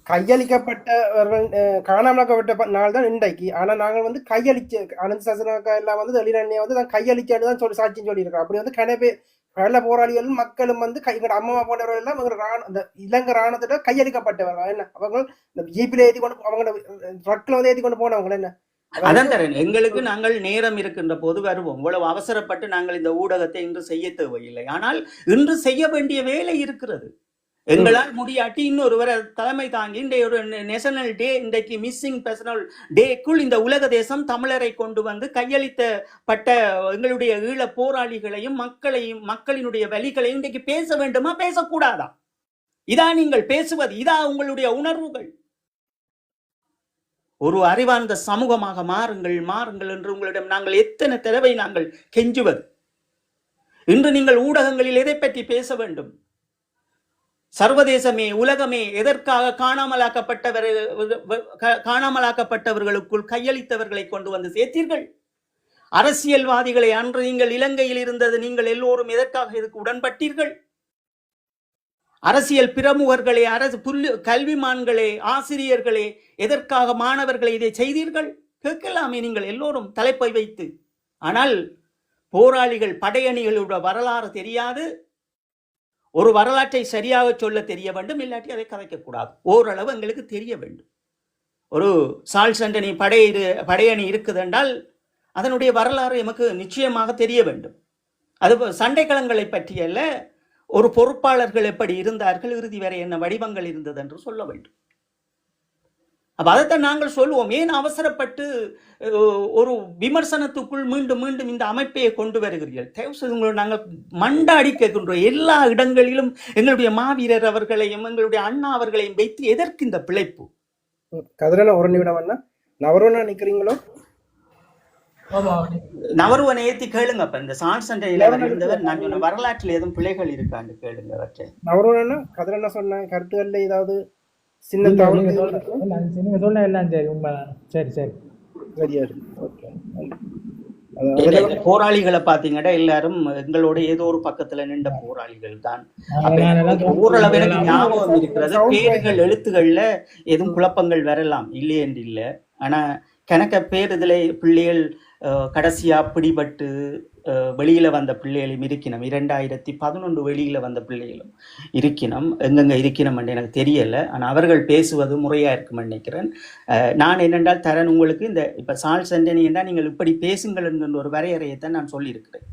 கையளிக்கப்பட்டவர்கள் காணாமலாக்கப்பட்ட நாள் தான் இன்றைக்கு. ஆனா நாங்கள் வந்து கையளிச்சு அனந்த் சசனாக்கா எல்லாம் வந்து வெளிநன்மையை வந்து நான் கையளிச்சான்னு தான் சொல்லி சாட்சியம் சொல்லியிருக்கோம். அப்படி வந்து கனவே கள்ள போராளிகளும் மக்களும் வந்து எங்களோட அம்மா போன்றவர்கள் எல்லாம் இந்த இலங்கை ராணுவத்திட்ட கையளிக்கப்பட்டவர்கள். என்ன அவங்க இந்த ஜீப்பில ஏற்றி கொண்டு அவங்களோட ட்ரக்ல வந்து ஏற்றி கொண்டு போனவங்க என்ன? அதான் தரேன். எங்களுக்கு நாங்கள் நேரம் இருக்கின்ற போது வருவோம். இவ்வளவு அவசரப்பட்டு நாங்கள் இந்த ஊடகத்தை இன்று செய்ய தேவையில்லை. ஆனால் இன்று செய்ய வேண்டிய வேலை இருக்கிறது. எங்களால் முடியாட்டி இன்னொருவரை தலைமை தாங்கி இன்றைய ஒரு நேஷனல் டே, இன்றைக்கு மிஸ்ஸிங் பர்சனல் டேக்குள் இந்த உலக தேசம் தமிழரை கொண்டு வந்து கையளித்தப்பட்ட எங்களுடைய ஈழ போராளிகளையும் மக்களினுடைய வலிகளையும் இன்றைக்கு பேச வேண்டுமா, பேசக்கூடாதா? இதா நீங்கள் பேசுவது? இதா உங்களுடைய உணர்வுகள்? ஒரு அறிவார்ந்த சமூகமாக மாறுங்கள் என்று உங்களிடம் நாங்கள் எத்தனை தடவை நாங்கள் கெஞ்சுவது? இன்று நீங்கள் ஊடகங்களில் எதை பற்றி பேச வேண்டும்? சர்வதேசமே உலகமே எதற்காக காணாமலாக்கப்பட்டவர்களுக்குள் கையளித்தவர்களை கொண்டு வந்து சேர்த்தீர்கள்? அரசியல்வாதிகளை அன்று நீங்கள் இலங்கையில் இருந்தது நீங்கள் எல்லோரும் எதற்காக இதுக்கு உடன்பட்டீர்கள்? அரசியல் பிரமுகர்களே, கல்விமான்களே, ஆசிரியர்களே, எதற்காக மாணவர்களை இதை செய்தீர்கள்? கேட்கலாமே நீங்கள் எல்லோரும் தலைப்பை வைத்து. ஆனால் போராளிகள் படையணிகளோட வரலாறு தெரியாது. ஒரு வரலாற்றை சரியாக சொல்ல தெரிய வேண்டும், இல்லாட்டி அதை கதைக்கக்கூடாது. ஓரளவு எங்களுக்கு தெரிய வேண்டும். ஒரு சார்ல்ஸ் ஆண்டனி படையணி இருக்குது என்றால் அதனுடைய வரலாறு எமக்கு நிச்சயமாக தெரிய வேண்டும். அது சண்டைக்களங்களை பற்றியல்ல, ஒரு பொறுப்பாளர்கள் எப்படி இருந்தார்கள், இறுதி வரை என்ன வடிவங்கள் இருந்தது என்று சொல்ல வேண்டும். அப்ப அதைத்தான் நாங்கள் சொல்லுவோம். ஏன் அவசரப்பட்டு ஒரு விமர்சனத்துக்குள் மீண்டும் மீண்டும் இந்த அமைப்பையை கொண்டு வருகிறீர்கள்? தேவசங்களை நாங்கள் மண்டாடி கேட்கின்றோம். எல்லா இடங்களிலும் எங்களுடைய மாவீரர் அவர்களையும் எங்களுடைய அண்ணா அவர்களையும் வைத்து எதற்கு இந்த பிழைப்பு? கதிரன ஒரு நிமிடம் அண்ணா, நவருவனா நிக்கிறீங்களோ? நவருவனை ஏத்தி கேளுங்க. அப்ப இந்த சான்சண்டையில இருந்தவர் நான் சொன்ன வரலாற்றில் எதுவும் பிழைகள் இருக்கான்னு கேளுங்க. அவற்றை நவருவனா கதிரன சொன்ன கருத்துக்கள்ல ஏதாவது சின்ன நீங்க சொன்ன எல்லாம் சரி, உண்மைதான். சரி சரி சரியா. போராளிகளை பாத்தீங்கன்னா எல்லாரும் எங்களோட ஏதோ ஒரு பக்கத்துல நின்ற போராளிகள் தான். ஓரளவு எனக்கு ஞாபகம் இருக்கிறது. பேர்கள் எழுத்துக்கள்ல எதுவும் குழப்பங்கள் வரலாம், இல்லை என்று இல்லை. ஆனா கணக்க பேர் இதுல பிள்ளைகள் கடைசியா பிடிபட்டு வெளியில வந்த பிள்ளைகளும் இருக்கணும். 2011 வெளியில வந்த பிள்ளைகளும் இருக்கணும். எங்கெங்க இருக்கணும் என்று எனக்கு தெரியல. ஆனால் அவர்கள் பேசுவது முறையா இருக்கும் நினைக்கிறேன். நான் என்னென்றால் தரன் உங்களுக்கு இந்த இப்ப சார்ல்ஸ் ஆண்டனி என்றால் நீங்கள் இப்படி பேசுங்கள் என்கின்ற ஒரு வரையறையைத்தான் நான் சொல்லியிருக்கிறேன்.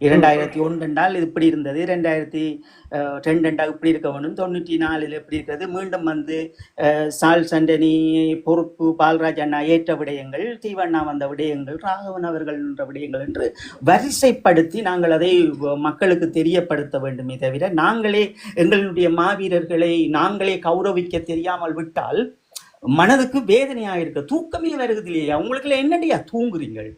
2001 என்றால் இது இப்படி இருந்தது, 2002 என்றால் இப்படி இருக்க வேணும், 94 எப்படி இருக்கிறது, மீண்டும் வந்து சால் சண்டனி பொறுப்பு பால்ராஜ் அண்ணா ஏற்ற விடயங்கள், தீவண்ணா வந்த விடயங்கள், ராகவன் அவர்கள் என்ற விடயங்கள் என்று வரிசைப்படுத்தி நாங்கள் அதை மக்களுக்கு தெரியப்படுத்த வேண்டுமே தவிர நாங்களே எங்களுடைய மாவீரர்களை நாங்களே கௌரவிக்க தெரியாமல் விட்டால் மனதுக்கு வேதனையாக இருக்க. தூக்கமே வருகிறது இல்லையா உங்களுக்கு? என்னடியா தூங்குறீங்கள்?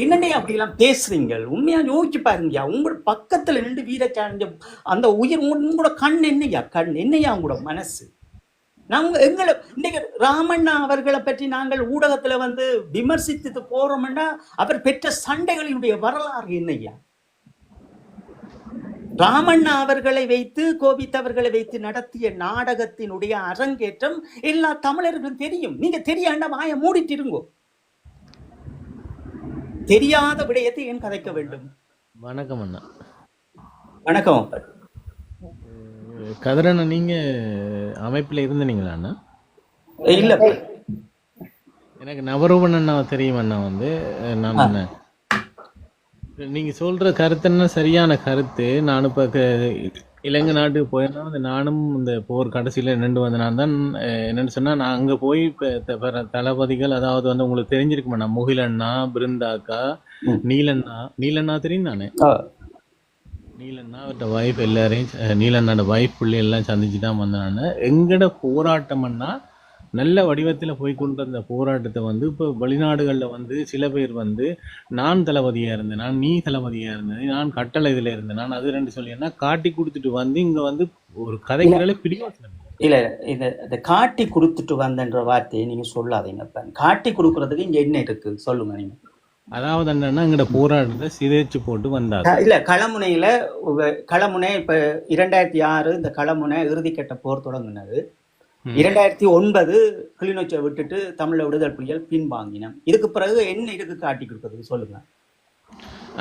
என்னடையா அப்படிலாம் பேசுறீங்க? உண்மையா யோசிச்சு பாருங்கயா. உங்களோட பக்கத்துல நின்று வீரச்சாண்ட அந்த உயிர் உங்களோட கண் என்னையா? கண் என்னையா உங்களோட மனசு? நாங்க எங்களை இன்னைக்கு ராமண்ணா அவர்களை பற்றி நாங்கள் ஊடகத்துல வந்து விமர்சித்து போறோம்னா அவர் பெற்ற சண்டைகளினுடைய வரலாறு என்னையா? ராமண்ணா அவர்களை வைத்து கோபித்தவர்களை வைத்து நடத்திய நாடகத்தினுடைய அரங்கேற்றம் எல்லா தமிழர்களும் தெரியும். நீங்க தெரியாண்டா வாய மூடிட்டு இருங்கோ. தெரியாத விடயத்தை ஏன் கதைக்க வேண்டும்? வணக்கம் அண்ணா. வணக்கம் கதிரண்ணா, நீங்க அமைப்பில் இருந்தீங்களா அண்ணா? இல்ல, எனக்கு நவரூபன் அண்ணா தெரியும் அண்ணா. வந்து நான் நீங்க சொல்ற கருத்துன்னா சரியான கருத்து. நான் இப்ப இலங்கை நாட்டுக்கு போயிருந்தா வந்து நானும் இந்த போர் கடைசியில நின்று வந்த நான் தான் என்னன்னு சொன்னா, நான் அங்க போய் தளபதிகள், அதாவது வந்து உங்களுக்கு தெரிஞ்சிருக்குமா, முகிலண்ணா, பிருந்தாக்கா, நீலண்ணா தெரியும் தானே? நீலண்ணா அவர்கிட்ட வைஃப் எல்லாரையும், நீலண்ணாட வைஃப் பிள்ளை எல்லாம் சந்திச்சு தான் வந்தேன் நான். எங்கட போராட்டம்னா நல்ல வடிவத்தில் போய் கொண்டு வந்த போராட்டத்தை வந்து இப்போ வெளிநாடுகளில் வந்து சில பேர் வந்து நான் தளபதியாக இருந்தேன், நீ தளபதியாக இருந்தேன், நான் கட்டளை இதில் இருந்தேன், நான் அது ரெண்டு சொல்லினா காட்டி கொடுத்துட்டு வந்து இங்கே வந்து ஒரு கதைகளால பிடிவாசனம் இல்லை. இந்த காட்டி கொடுத்துட்டு வந்தன்ற வார்த்தையை நீங்கள் சொல்லாதீங்க. காட்டி கொடுக்குறதுக்கு இங்கே என்ன இருக்கு சொல்லுங்க நீங்க. அதாவது என்னன்னா எங்கட போராட்டத்தை சிதைச்சு போட்டு வந்தாங்க. இல்ல, களமுனை இப்ப 2006 இந்த களமுனை இறுதிக்கட்ட போர் தொடங்கினது. 2009 கிளிநொச்சியை விட்டுட்டு தமிழ விடுதலை புலிகள் பின்வாங்கினோம். இதுக்கு பிறகு என்ன இதுக்கு காட்டி கொடுக்குறது சொல்லுங்க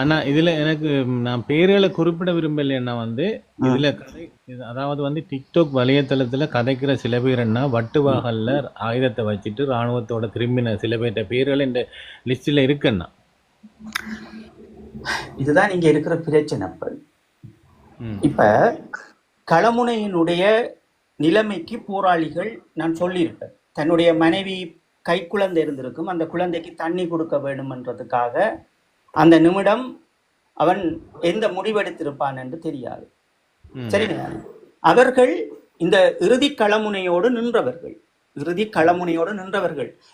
ஆனா. இதுல எனக்கு நான் பேர்களை குறிப்பிட விரும்பல. என்ன வந்து இதுல கதை, அதாவது வந்து டிக்டாக் வலையதளத்துல கதைக்கிற சில பேர் என்ன வட்டுவாகல்ல ஆயுதத்தை வச்சுட்டு இராணுவத்தோட திரும்பின சில பேர்ட்ட பேர்கள் இந்த லிஸ்ட்ல இருக்குன்னா. இதுதான் இங்க இருக்கிற பிரச்சனை. இப்ப களமுனையினுடைய நிலைமைக்கு போராளிகள், நான் சொல்லியிருப்பேன், தன்னுடைய மனைவி கைக்குழந்தை இருந்திருக்கும், அந்த குழந்தைக்கு தண்ணி கொடுக்க வேண்டும்ன்றதுக்காக அந்த நிமிடம் அவன் எந்த முடிவெடுத்திருப்பான் என்று தெரியாது. சரிங்க, அவர்கள் இந்த இறுதி களமுனையோடு நின்றவர்கள்.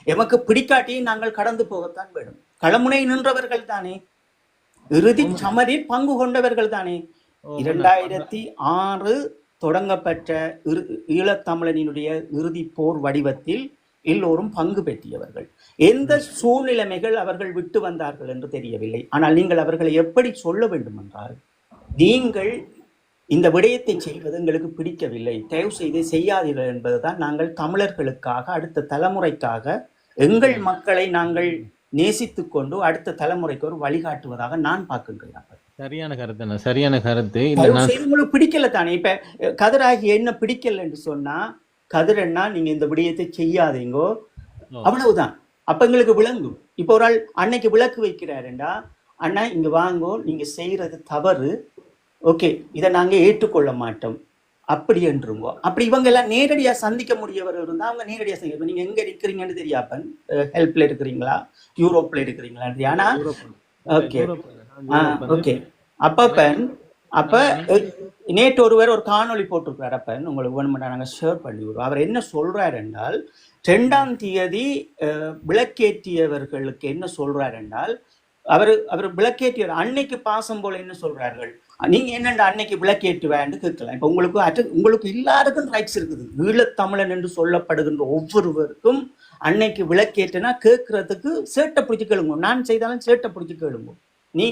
எமக்கு பிடிக்காட்டியும் நாங்கள் கடந்து போகத்தான் வேண்டும். களமுனை நின்றவர்கள் தானே, இறுதி சமரில் பங்கு கொண்டவர்கள் தானே. 2006 தொடங்கப்பட்ட ஈழத்தமிழனினுடைய இறுதி போர் வடிவத்தில் எல்லோரும் பங்கு பெற்றியவர்கள். எந்த சூழ்நிலைமைகள் அவர்கள் விட்டு வந்தார்கள் என்று தெரியவில்லை. ஆனால் நீங்கள் அவர்களை எப்படி சொல்ல வேண்டும் என்றால், நீங்கள் இந்த விடயத்தை செய்வது எங்களுக்கு பிடிக்கவில்லை, தயவு செய்து செய்யாதீர்கள் என்பதுதான் நாங்கள் தமிழர்களுக்காக, அடுத்த தலைமுறைக்காக, எங்கள் மக்களை நாங்கள் நேசித்துக் கொண்டு அடுத்த தலைமுறைக்கு ஒரு வழிகாட்டுவதாக நான் பார்க்கின்றேன். சரியான கருத்து, சரியான கருத்து. உங்களுக்கு பிடிக்கல தானே. இப்ப கதிராகி என்ன பிடிக்கல என்று சொன்னா, கதிரண்ணா நீங்க இந்த விடயத்தை செய்யாதீங்கோ, அவ்வளவுதான். அப்ப எங்களுக்கு விளங்கும். இப்ப ஒரு ஆள் அன்னைக்கு விளக்கு வைக்கிறாருண்டா, அண்ணா இங்க வாங்கோ, நீங்க செய்யறது தவறு, ஓகே, இதை நாங்க ஏற்றுக்கொள்ள மாட்டோம் அப்படி என்றுங்கோ. அப்படி இவங்க எல்லாம் நேரடியா சந்திக்க முடியவர் இருந்தா அவங்க நேரடியா செய்ய. நீங்க எங்க இருக்கிறீங்கன்னு தெரியாப்பன், ஹெல்ப்ல இருக்கிறீங்களா, யூரோப்ல இருக்கிறீங்களா? ஆனா ஓகே ஓகே. அப்ப நேற்று ஒருவர் ஒரு காணொலி போட்டிருக்கிறார். அப்பன் உங்களுக்கு வேணுமெண்டா நாங்கள் ஷேர் பண்ணி விடுவோம். அவர் என்ன சொல்றார் என்றால், 2ஆம் தேதி விளக்கேற்றியவர்களுக்கு என்ன சொல்றார் என்றால், அவர் விளக்கேற்றியவர் அன்னைக்கு பாசம் போல என்ன சொல்றார்கள், நீங்க என்னண்டா அன்னைக்கு விளக்கேற்றுவேன்னு கேட்கலாம். இப்ப உங்களுக்கு எல்லாருக்கும் ரைட்ஸ் இருக்குது. ஈழத்தமிழன் என்று சொல்லப்படுகின்ற ஒவ்வொருவருக்கும் அன்னைக்கு விளக்கேற்றினா கேட்கறதுக்கு சேட்டை பிடிச்சி கேளுங்க. நான் செய்தாலும் சேட்டை பிடிச்சி கேளுங்க. நீ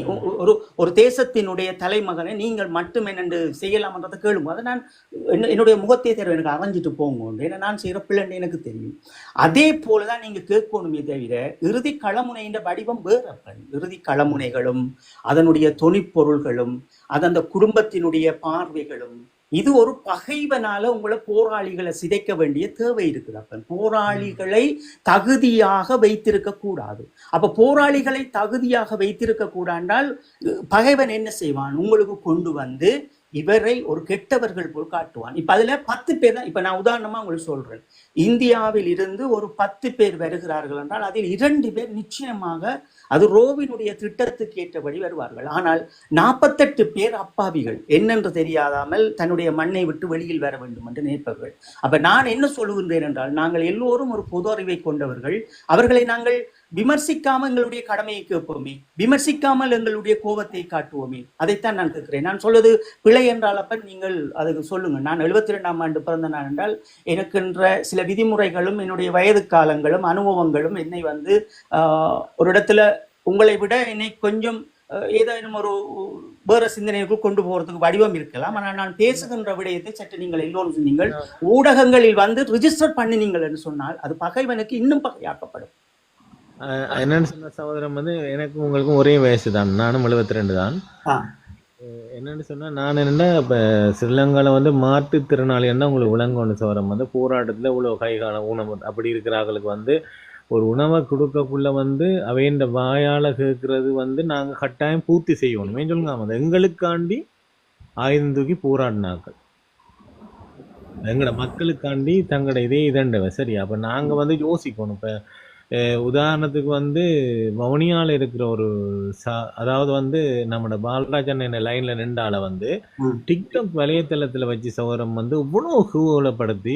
ஒரு தேசத்தினுடைய தலைமகனை நீங்கள் மட்டும் என்னென்று செய்யலாம்ன்றதை கேளுங்க. அதை நான் என்னுடைய முகத்தை தேர்வு எனக்கு அரைஞ்சிட்டு போங்க, ஏன்னா நான் செய்கிற பிள்ளைன்னு எனக்கு தெரியும். அதே போலதான் நீங்க கேட்கணுமே தவிர, இறுதி களமுனையின் வடிவம் வேற. இறுதி களமுனைகளும் அதனுடைய தொனிப்பொருள்களும் அது அந்த குடும்பத்தினுடைய பார்வைகளும் இது ஒரு பகைவனால உங்களை போராளிகளை சிதைக்க வேண்டிய தேவை இருக்குது. அப்ப போராளிகளை தகுதியாக வைத்திருக்க கூடாது. அப்ப போராளிகளை தகுதியாக வைத்திருக்க கூடாண்டால் பகைவன் என்ன செய்வான், உங்களுக்கு கொண்டு வந்து இவரை ஒரு கெட்டவர்கள் போல் காட்டுவான். இப்ப அதுல 10 பேர் தான். இப்ப நான் உதாரணமா உங்களுக்கு சொல்றேன், இந்தியாவில் இருந்து ஒரு 10 பேர் வருகிறார்கள் என்றால் அதில் 2 பேர் நிச்சயமாக அது ரோவினுடைய திட்டத்துக்கு ஏற்றபடி வருவார்கள். ஆனால் 48 பேர் அப்பாவிகள், என்னென்று தெரியாதாமல் தன்னுடைய மண்ணை விட்டு வெளியில் வர வேண்டும் என்று நினைப்பவர்கள். அப்ப நான் என்ன சொல்லுகின்றேன் என்றால், நாங்கள் எல்லோரும் ஒரு பொது அறிவை கொண்டவர்கள். அவர்களை நாங்கள் விமர்சிக்காமல் எங்களுடைய கடமையை கேட்போமே, விமர்சிக்காமல் எங்களுடைய கோபத்தை காட்டுவோமே, அதைத்தான் நான் கேட்கிறேன். நான் சொல்வது பிழை என்றால் அப்ப நீங்கள் அதுக்கு சொல்லுங்க. நான் 72ஆம் ஆண்டு பிறந்த நான் என்றால் எனக்கென்ற சில விதிமுறைகளும் என்னுடைய வயது காலங்களும் அனுபவங்களும் என்னை வந்து ஒரு இடத்துல உங்களை விட என்னை கொஞ்சம் ஏதேனும் ஒரு வேற சிந்தனைக்குள் கொண்டு போறதுக்கு வடிவம் இருக்கலாம். ஆனால் நான் பேசுகின்ற விடயத்தை சற்று நீங்கள் எல்லோரும் நீங்கள் ஊடகங்களில் வந்து ரிஜிஸ்டர் பண்ணினீங்கள் என்று சொன்னால் அது பகைவனுக்கு இன்னும் பகையாக்கப்படும். என்னன்னு சொன்ன சகோதரம் வந்து எனக்கும் உங்களுக்கும் ஒரே வயசு தான், நானும் 72 தான். என்னன்னு சொன்னா, நான் என்னன்னா இப்ப ஸ்ரீலங்கால வந்து மாற்றுத்திறனாளி என்ன உங்களுக்கு விளங்கணும் சகோதரம் வந்து போராட்டத்துல இவ்வளவு கைகால உணவு அப்படி இருக்கிறவர்களுக்கு வந்து ஒரு உணவை கொடுக்கக்குள்ள வந்து அவையின் வாயால கேட்கறது வந்து நாங்க கட்டாயம் பூர்த்தி செய்யணும். சொல்லுங்க, வந்து எங்களுக்காண்டி ஆயுதம் தூக்கி போராடினாக்கள், எங்களோட மக்களுக்காண்டி தங்களோட இதே இதண்டவ சரி. அப்ப நாங்க வந்து யோசிக்கணும். இப்ப உதாரணத்துக்கு வந்து வவுனியால இருக்கிற ஒரு அதாவது வந்து நம்மளோட பாலராஜன் என்ன லைன்ல நின்றால வந்து டிக்டாக் வலையத்தளத்துல வச்சு சௌரம் வந்து இவ்வளவு கேவலப்படுத்தி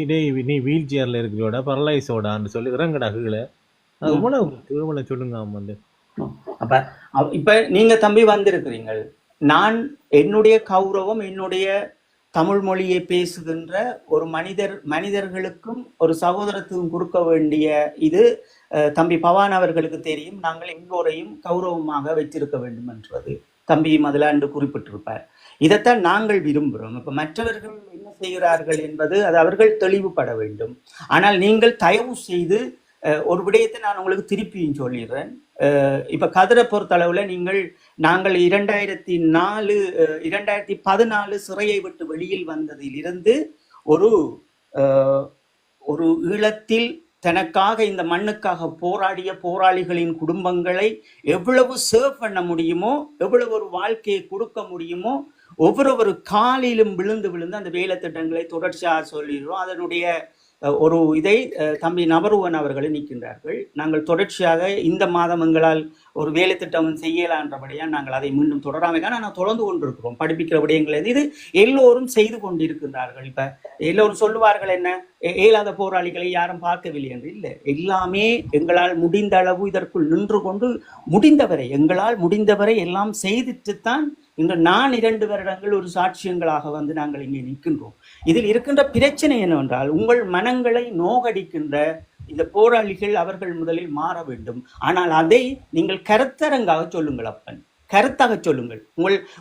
நீ வீல் சேர்ல இருக்கிறோட பரலைஸோடான்னு சொல்லி இறங்கடா கீழே, அது இவ்வளவு கேவல சொல்லுங்க. வந்து அப்ப இப்ப நீங்க தம்பி வந்திருக்கிறீங்க, நான் என்னுடைய கௌரவம் என்னுடைய தமிழ் மொழியை பேசுகின்ற ஒரு மனிதர்களுக்கும் ஒரு சகோதரத்துக்கும் கொடுக்க வேண்டிய இது தம்பி பவான் அவர்களுக்கு தெரியும். நாங்கள் எல்லோரையும் கௌரவமாக வைத்திருக்க வேண்டும் என்றது தம்பியும் அதில் அன்று குறிப்பிட்டிருப்பார். இதைத்தான் நாங்கள் விரும்புகிறோம். இப்ப மற்றவர்கள் என்ன செய்கிறார்கள் என்பது அது அவர்கள் தெளிவுபட வேண்டும். ஆனால் நீங்கள் தயவு செய்து ஒரு விடயத்தை நான் உங்களுக்கு திருப்பியும் சொல்லிடுறேன். இப்ப கதிரை பொறுத்தளவுல நாங்கள் 2014 சிறையை விட்டு வெளியில் வந்ததிலிருந்து ஒரு ஈழத்தில் தனக்காக இந்த மண்ணுக்காக போராடிய போராளிகளின் குடும்பங்களை எவ்வளவு சேவ் பண்ண முடியுமோ, எவ்வளவு ஒரு வாழ்க்கையை கொடுக்க முடியுமோ, ஒவ்வொரு காலிலும் விழுந்து அந்த வேலை திட்டங்களை தொடர்ச்சியாக சொல்லிடுறோம். அதனுடைய ஒரு இதை தம்பி நபருவன் அவர்களை நிற்கின்றார்கள். நாங்கள் தொடர்ச்சியாக இந்த மாதம் எங்களால் ஒரு வேலை திட்டம் செய்யலான்றபடியா நாங்கள் அதை மீண்டும் தொடராமல் ஆனால் தொடர்ந்து கொண்டிருக்கிறோம். படிப்பிக்கிற விடயங்கள் இது எல்லோரும் செய்து கொண்டிருக்கின்றார்கள். இப்ப எல்லோரும் சொல்லுவார்கள், என்ன இயலாத போராளிகளை யாரும் பார்க்கவில்லை என்று. இல்லை, எல்லாமே எங்களால் முடிந்த அளவு இதற்குள் நின்று கொண்டு எங்களால் முடிந்தவரை எல்லாம் செய்துட்டுத்தான் இன்று நான் 2 வருடங்கள் ஒரு சாட்சியங்களாக வந்து நாங்கள் இங்கே நிற்கின்றோம். இதில் இருக்கின்ற பிரச்சனை என்னவென்றால், உங்கள் மனங்களை நோகடிக்கின்ற இந்த போராளிகள் அவர்கள் முதலில் மாற வேண்டும். ஆனால் அதை நீங்கள் கருத்தரங்காக சொல்லுங்கள். அப்பன் கருத்தாக சொல்லுங்கள்.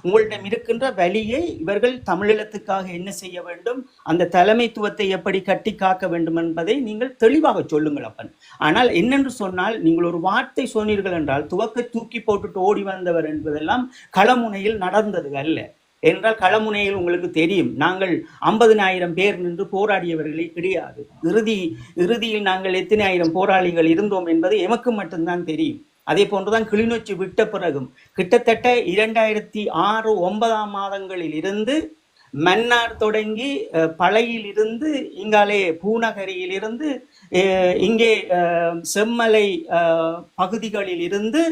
உங்களிடம் இருக்கின்ற வழியை இவர்கள் தமிழீழத்துக்காக என்ன செய்ய வேண்டும், அந்த தலைமைத்துவத்தை எப்படி கட்டி காக்க வேண்டும் என்பதை நீங்கள் தெளிவாக சொல்லுங்கள் அப்பன். ஆனால் என்னென்று சொன்னால், நீங்கள் ஒரு வார்த்தை சொன்னீர்கள் என்றால் துவக்க தூக்கி போட்டுட்டு ஓடி வந்தவர் என்பதெல்லாம் களமுனையில் நடந்தது அல்ல. என்றால் களமுனையில் உங்களுக்கு தெரியும், நாங்கள் 50,000 பேர் நின்று போராடியவர்களே கிடையாது. இறுதியில் நாங்கள் எத்தனை ஆயிரம் போராளிகள் இருந்தோம் என்பது எமக்கு மட்டும்தான் தெரியும். அதே போன்றுதான் கிளிநொச்சி விட்ட பிறகும் கிட்டத்தட்ட 2006-09 மாதங்களில் இருந்து மன்னார் தொடங்கி பழையில் இருந்து இங்காலே பூநகரியில் இருந்து இங்கே செம்மலை பகுதிகளில் இருந்து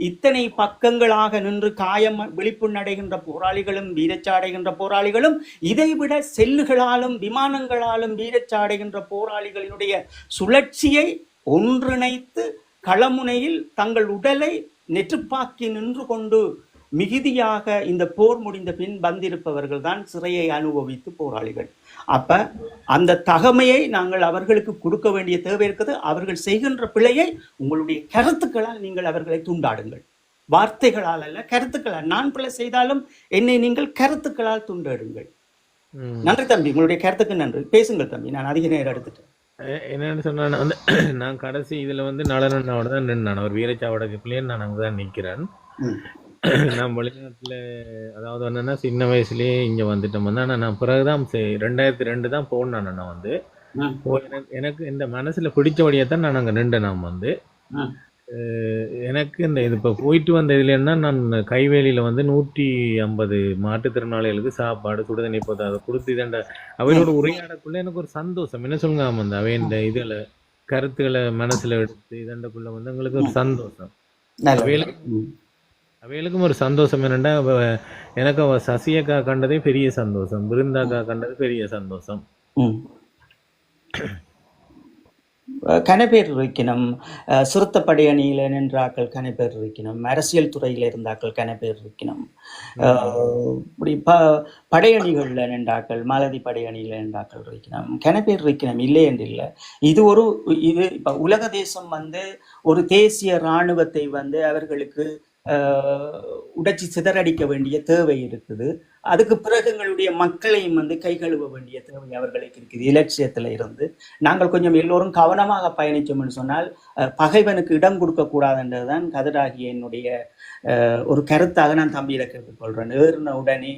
இத்தனை பக்கங்களாக நின்று காயம் விழிப்புணடைகின்ற போராளிகளும் வீரச்சாடைகின்ற போராளிகளும், இதைவிட செல்லுகளாலும் விமானங்களாலும் வீரச்சாடைகின்ற போராளிகளினுடைய சுழற்சியை ஒன்றிணைத்து களமுனையில் தங்கள் உடலை நெற்றுப்பாக்கி நின்று கொண்டு மிகுதியாக இந்த போர் முடிந்த பின் வந்திருப்பவர்கள் தான் சிறையை அனுபவித்து போராளிகள். அப்ப அந்த தகமையை நாங்கள் அவர்களுக்கு கொடுக்க வேண்டிய தேவை இருக்குது. அவர்கள் செய்கின்ற பிழையை உங்களுடைய கருத்துக்களால் நீங்கள் அவர்களை துண்டாடுங்கள். வார்த்தைகளால் அல்ல, கருத்துக்களால். நான் பிழை செய்தாலும் என்னை நீங்கள் கருத்துக்களால் துண்டாடுங்கள். நன்றி தம்பி, உங்களுடைய கருத்துக்கு நன்றி. பேசுங்கள் தம்பி, நான் அதிக நேரம் எடுத்துட்டேன். என்னன்னு சொன்னா வந்து நான் கடைசி இதுல வந்து நலனோட தான் நின்று, ஒரு வீரச்சாவோட பிள்ளைன்னு நான் அங்கதான் நிக்கிறேன். நான் வெளிநாட்டில் அதாவது என்னன்னா சின்ன வயசுலயே இங்கே வந்துட்டோம் வந்து. ஆனால் நான் பிறகுதான் 2002 தான் போனேன். நான் வந்து ம், எனக்கு இந்த மனசுல பிடிச்சபடியே தான் நான் அங்கே நின்றேன். நான் வந்து ம், எனக்கு இந்த இது இப்போ போயிட்டு வந்த இதுல என்ன, நான் கைவேலியில வந்து 150 மாற்றுத்திறனாளிகளுக்கு சாப்பாடு சுடுதண்ணி போது அதை கொடுத்து இதண்ட அவையோட உரையாடக்குள்ள எனக்கு ஒரு சந்தோஷம். என்ன சொல்லுங்க வந்து அவை இந்த இதுல கருத்துக்களை மனசுல எடுத்து இதண்டக்குள்ள வந்து எங்களுக்கு ஒரு சந்தோஷம். நல்லது. அவைகளுக்கு ம், அவைகளுக்கும் ஒரு சந்தோஷம் என்னண்டா, எனக்கு அவ சசியக்கா கண்டதே பெரிய சந்தோஷம், பிருந்தாக்கா கண்டது பெரிய சந்தோஷம். ம். கனப்பேர் இருக்கணும். சுருத்தப்படை அணியில் நின்றாக்கள் கனப்பேர் இருக்கணும். அரசியல் துறையில் இருந்தாக்கள் கனப்பேர் இருக்கணும். இப்படி படையணிகளில் நின்றாக்கள், மாலதி படையணியில் நின்றாக்கள் இருக்கணும். கனப்பேர் இருக்கணும், இல்லை என்று இல்லை. இது இப்போ உலக தேசம் வந்து ஒரு தேசிய இராணுவத்தை வந்து அவர்களுக்கு உடைச்சி சிதறடிக்க வேண்டிய தேவை இருக்குது. அதுக்கு பிறகு எங்களுடைய மக்களையும் வந்து கை கழுவ வேண்டிய தேவை அவர்களுக்கு இருக்குது. இலட்சியத்துல இருந்து நாங்கள் கொஞ்சம் எல்லோரும் கவனமாக பயணிச்சோம்னு சொன்னால் பகைவனுக்கு இடம் கொடுக்க கூடாதுன்றதுதான் கதிராகிய என்னுடைய ஒரு கருத்தாக நான் தம்பியில கேட்டுக்கொள்றேன். ஏறின உடனே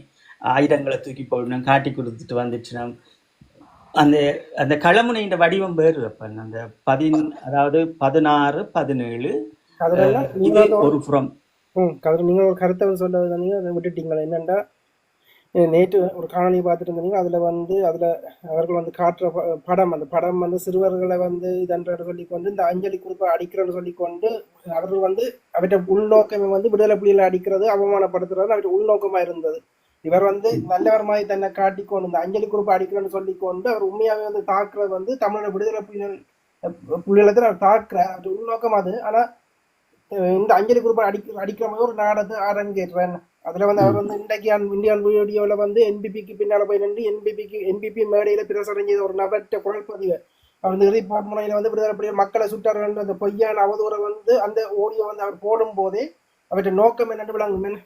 ஆயுதங்களை தூக்கி போடணும், காட்டி கொடுத்துட்டு வந்துச்சுன்னா அந்த அந்த களமுனைன்ற வடிவம் வேறு. அப்ப அந்த அதாவது 16, 17 அதனால இது நீங்க ஒரு புறம். கதிர நீங்கள் ஒரு கருத்தை சொல்றது நீங்க அதை விட்டுட்டீங்களா? என்னென்னா நேற்று ஒரு காணொலி பார்த்துட்டு இருந்தீங்க. அதில் அவர்கள் வந்து காட்டுற படம், அந்த படம் வந்து சிறுவர்களை வந்து இதன்ற சொல்லிக்கொண்டு இந்த அஞ்சலி குறிப்பை அடிக்கிறன்னு சொல்லிக்கொண்டு அவர்கள் வந்து அவற்றை உள்நோக்கமே வந்து விடுதலை புலிகளை அடிக்கிறது, அவமானப்படுத்துறது அவற்றை உள்நோக்கமாக இருந்தது. இவர் வந்து நல்லவர் மாதிரி தன்னை காட்டிக்கொண்டு இந்த அஞ்சலி குறிப்பை அடிக்கிறன்னு சொல்லிக்கொண்டு அவர் உண்மையாகவே வந்து தாக்குறது வந்து தமிழோட விடுதலை புலிகளை அவர் தாக்குற அது உள்நோக்கம் அது. ஆனால் இந்த அஞ்சலி குரூப்பை அடிக்கிற மாதிரி ஒரு நாடகத்தை அரங்கேற்றேன். அதுல வந்து அவர் வந்து இன்றைக்கு இந்தியன் வீடியோல வந்து என்பிபிக்கு பின்னால போய் நின்று என்பிபி மேடையில பிரசாரம் செய்த ஒரு நபர்கிட்ட குரல் பதிவு அவர் வந்து ரிப்போர்ட் முனையில வந்து விடுதலை புலிகள் மக்களை சுட்டார்கள் அந்த பொய்யான அவதூறை வந்து அந்த ஓடியோ வந்து அவர் போடும் போதே அவற்றை நோக்கம் என்னன்னு விளங்குமே.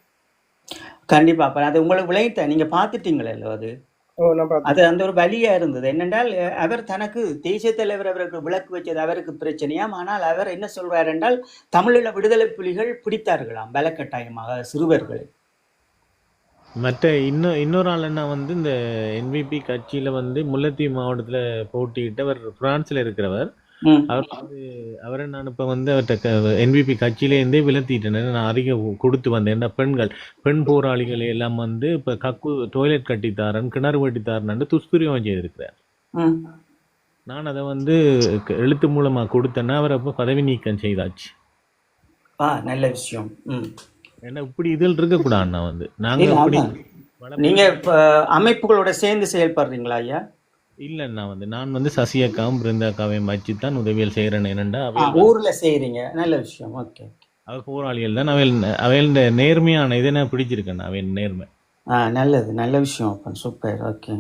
கண்டிப்பா. அப்ப அது உங்களுக்கு விளையிட்ட நீங்க பாத்துட்டீங்களே அது அது அந்த ஒரு வலியா இருந்தது. என்னென்றால் அவர் தனக்கு தேசிய தலைவர் அவருக்கு விளக்கு வச்சது அவருக்கு பிரச்சனையாம். ஆனால் அவர் என்ன சொல்றார் என்றால் தமிழீழ விடுதலை புலிகள் பிடித்தார்களாம் பலக்கட்டாயமாக சிறுவர்களை. மற்ற இன்னொரு ஆள் என்ன வந்து இந்த என்பிபி கட்சியில வந்து முல்லைத்தீவு மாவட்டத்துல போட்டியிட்டு அவர் பிரான்ஸ்ல இருக்கிறவர். அவரை நான் இப்ப வந்து அவர்கிட்ட என்பிபி கட்சியிலேருந்தே விலத்திட்டேன். நான் அதிக கொடுத்து வந்தேன். என்ன பெண் போராளிகளை எல்லாம் வந்து இப்ப டாய்லெட் கட்டித்தாரன், கிணறு வெட்டித்தாரன் துஷ்பிரயோகம் செய்திருக்கிறார். நான் அதை வந்து எழுத்து மூலமா கொடுத்தேன்னா அவர் அப்ப பதவி நீக்கம் செய்தாச்சு. நல்ல விஷயம். ஏன்னா இப்படி இதில் இருக்கக்கூடாது. வந்து நாங்க நீங்க அமைப்புகளோட சேர்ந்து செயல்படுறீங்களா ஐயா? இல்லைண்ணா வந்து நான் வந்து சசியக்காவும் பிருந்தாக்காவையும் வச்சுத்தான் உதவியல் செய்கிறேன். என்னண்டா ஊர்ல செய்யறீங்க, நல்ல விஷயம். ஓகே, அவ போராளிகள் தான். அவையில் நேர்மையான இதை நான் பிடிச்சிருக்கேன். அவையில் நேர்மை நல்லது, நல்ல விஷயம். சூப்பர். ஓகே.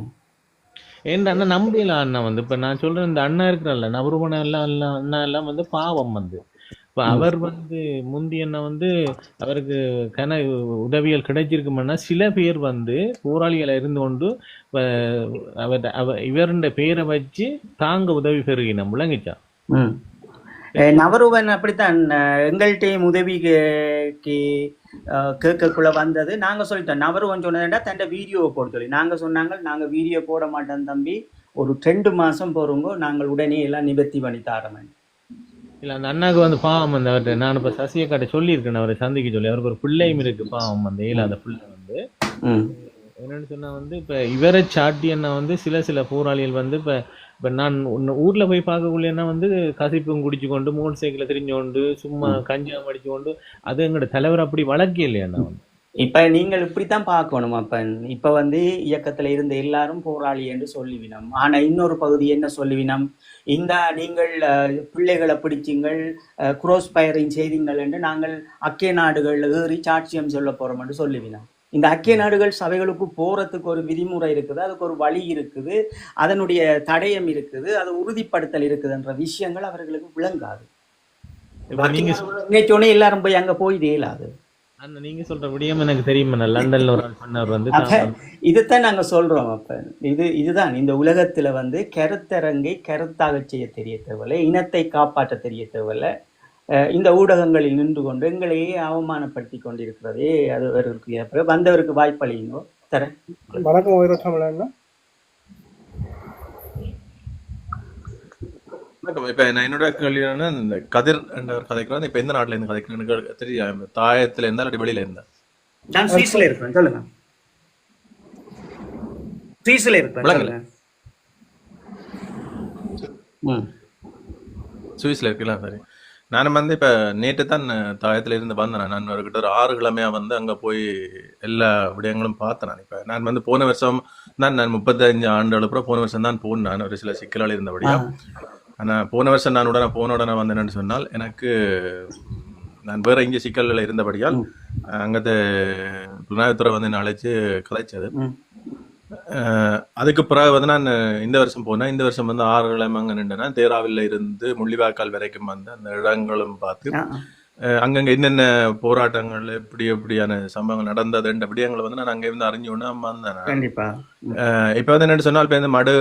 ஏன் அண்ணா நம்பல அண்ணா வந்து இப்ப நான் சொல்றேன், இந்த அண்ணா இருக்கிறல்ல நவருமணம் எல்லாம் அண்ணா எல்லாம் வந்து பாவம் வந்து இப்ப அவர் வந்து முந்தி என்ன வந்து அவருக்கு உதவிகள் கிடைச்சிருக்கும்னா சில பேர் வந்து போராளிகளை இருந்து கொண்டு இவருடைய பேரை வச்சு தாங்க உதவி பெறுகின முழங்கிச்சா. நவருவன் அப்படித்தான் எங்கள்கிட்டையும் உதவி கேட்கக்குள்ள வந்தது. நாங்க சொல்லிட்டோம். நவருவன் சொன்னதுண்டா தன்னை வீடியோவை போட சொல்லி நாங்க சொன்னாங்க, நாங்க வீடியோ போட மாட்டோம் தம்பி, ஒரு 2 மாசம் போறோங்கோ, நாங்கள் உடனே எல்லாம் நிவர்த்தி பண்ணி தாரமன். இல்ல அந்த அண்ணாக்கு வந்து பாவம் வந்து அவர்கிட்ட நான் இப்ப சசியக்காட்ட சொல்லியிருக்கேன், அவரை சந்திக்க சொல்லி. அவருக்கு ஒரு பிள்ளையும் இருக்கு பாவம் வந்து இயலாத பிள்ளை வந்து. என்னன்னு சொன்னா வந்து இப்ப இவரை சாட்டி என்ன வந்து சில போராளிகள் வந்து இப்ப நான் ஊர்ல போய் பார்க்கக்குள்ளேன்னா வந்து கசிப்பும் குடிச்சு கொண்டு மோட்டர் சைக்கிளை திரிஞ்சு கொண்டு சும்மா கஞ்சா அடிச்சு கொண்டு அது எங்களோட தலைவர் அப்படி வளர்க்க இல்லையா. வந்து இப்ப நீங்கள் இப்படித்தான் பார்க்கணும். அப்ப இப்ப வந்து இயக்கத்துல இருந்த எல்லாரும் போராளி என்று சொல்லிவினோம். ஆனா இன்னொரு பகுதி என்ன சொல்லிவினோம், இந்த நீங்கள் பிள்ளைகளை பிடிச்சிங்கள், குரோஸ் பயரிங் செய்தீங்கள் என்று நாங்கள் அக்கிய நாடுகள் ஏறி சாட்சியம் சொல்ல போறோம் என்று சொல்லிவினோம். இந்த ஐக்கிய நாடுகள் சபைகளுக்கு போறதுக்கு ஒரு விதிமுறை இருக்குது, அதுக்கு ஒரு வழி இருக்குது, அதனுடைய தடயம் இருக்குது, அது உறுதிப்படுத்தல் இருக்குதுன்ற விஷயங்கள் அவர்களுக்கு விளங்காது. சொன்னே எல்லாரும் போய் அங்க போய் இயலாது. நீங்க சொல்ற விடியம் எனக்கு தெரியும். லண்டன்ல ஒரு ஆள் பண்ணவர் வந்து இதுதான் நாங்க சொல்றோம். அப்ப இதுதான் இந்த உலகத்துல வந்து கருத்தரங்கை கருத்தாக செய்ய தெரிய தேவையில்லை, இனத்தை காப்பாற்ற தெரிய தேவையில்லை, இந்த ஊடகங்களில் நின்று கொண்டு எங்களையே அவமானப்படுத்தி கொண்டிருக்கிறதே அது அவர்களுக்கு ஏற்ப வந்தவருக்கு வாய்ப்பளிங்கோ தரேன். வணக்கம் உயிரோட்டமில்லைன்னா வணக்கம். இப்ப நான் என்னோட கேள்வி என்னன்னா, இந்த கதிர் என்றவர் கதைக்கிறான். இப்ப எந்த நாட்டுல இருந்து கதைக்கிறேன் எனக்கு தெரியும். தாயத்துல இருந்தா இல்லாட்டி வெளியில இருந்தா? நான் சுவிஸ்ல இருக்கிறேன். சொல்லுங்க. சுவிஸ்ல இருக்கிறேன். விளங்கல. ம். சுவிஸ்ல இருக்கலாம். சரி. நானும் வந்து இப்ப நேற்று தான் தாயத்துல இருந்து வந்தேன். நான் ஒரு கிட்ட ஒரு 6 கிழமையா வந்து அங்க போய் எல்லா விடயங்களும் பார்த்தேன். இப்ப நான் வந்து போன வருஷம் தான், நான் 35 ஆண்டுகள் அப்புறம் போன வருஷம் தான் போனேன். ஒரு சில சிக்கல்கள் இருந்தபடியா. ஆனா போன வருஷம் நான் போன உடனே வந்தேன்னு சொன்னால் எனக்கு நான் வேற இங்கே சிக்கல்கள் இருந்தபடியால் அங்கത്തെ புலனாய்வுத்துறை வந்து என்னை அழைச்சு கதைச்சது. அதுக்கு பிறகு வந்து நான் இந்த வருஷம் போனேன். இந்த வருஷம் வந்து 6 கிழமை அங்கே நின்றுனா தேராவில இருந்து முள்ளிவாய்க்கால் வரைக்கும் வந்து அந்த இடங்களும் பார்த்து அங்கங்க என்னென்ன போராட்டங்கள் எப்படியான சம்பவங்கள் நடந்ததுன்ற விடயங்களை வந்து நான் அங்கே இருந்து அறிஞ்சோன்னா வந்தேன். கண்டிப்பா. இப்ப வந்து என்ன சொன்னால், இப்ப இந்த மடு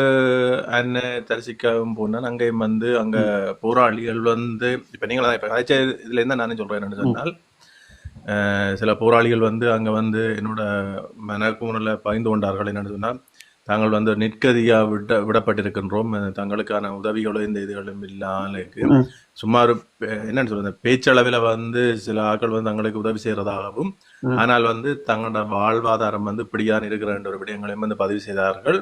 அண்ணன் தரிசிக்கவும் போனேன். அங்கேயும் வந்து அங்க போராளிகள் வந்து இப்ப நீங்க இப்ப கதைச்ச இதுல இருந்தா நானே சொல்றேன் என்னன்னு சொன்னால், சில போராளிகள் வந்து அங்க வந்து என்னோட மனக்கூறல பகிர்ந்து கொண்டார்கள். என்னன்னு சொன்னால், தாங்கள் வந்து நிற்கதியா விடப்பட்டிருக்கின்றோம், தங்களுக்கான உதவிகளோ இந்த இதுகளும் இல்லாமலுக்கு சும்மா ஒரு என்னன்னு சொல்றது பேச்சளவில் வந்து சில ஆட்கள் வந்து தங்களுக்கு உதவி செய்யறதாகவும், ஆனால் வந்து தங்களோட வாழ்வாதாரம் வந்து இப்படியான இருக்கிற ஒரு விடயங்களையும் வந்து பதிவு செய்தார்கள்.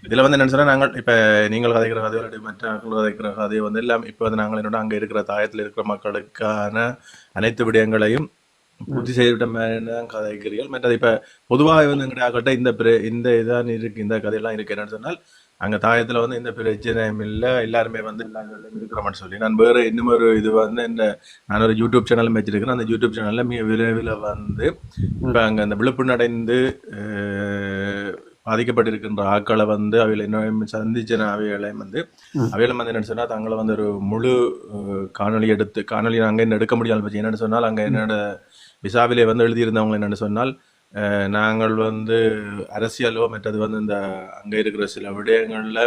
இதுல வந்து என்னன்னு சொன்னா, நாங்கள் இப்ப நீங்கள் கதைக்கிற கதையோட மற்ற ஆட்கள் கதைக்கிற கதையை வந்து எல்லாம் இப்ப வந்து நாங்கள் என்னோட அங்க இருக்கிற தாயத்தில் இருக்கிற மக்களுக்கான அனைத்து விடயங்களையும் பூர்த்தி செய்துவிட்ட மாதிரி தான் கதைக்கிறீர்கள். மற்றது இப்ப பொதுவாக வந்து எங்கிட்ட இந்த இதான் இருக்கு, இந்த கதையெல்லாம் இருக்கு. என்னன்னு சொன்னால், அங்க தாயத்துல வந்து இந்த பிரச்சனையும் இல்லை, எல்லாருமே வந்து இருக்கிறோம்னு சொல்லி நான் வேற இன்னும் ஒரு இது வந்து நான் ஒரு யூடியூப் சேனலும் வச்சிருக்கிறேன். அந்த யூடியூப் சேனல்ல மிக விரைவில் வந்து இப்ப அங்க அந்த விழுப்புண் அடைந்து பாதிக்கப்பட்டிருக்கின்ற ஆக்களை வந்து அவையில் என்ன சந்திச்ச அவைகளையும் வந்து என்னன்னு சொன்னா, தங்களை வந்து ஒரு முழு காணொலி அங்க என்ன எடுக்க முடியாமல் போச்சு. என்னன்னு சொன்னால், அங்க என்னோட விசாவிலே வந்து எழுதியிருந்தவங்க என்னன்னு சொன்னால், நாங்கள் வந்து அரசியலோ மற்றது வந்து இந்த அங்க இருக்கிற சில விடயங்கள்ல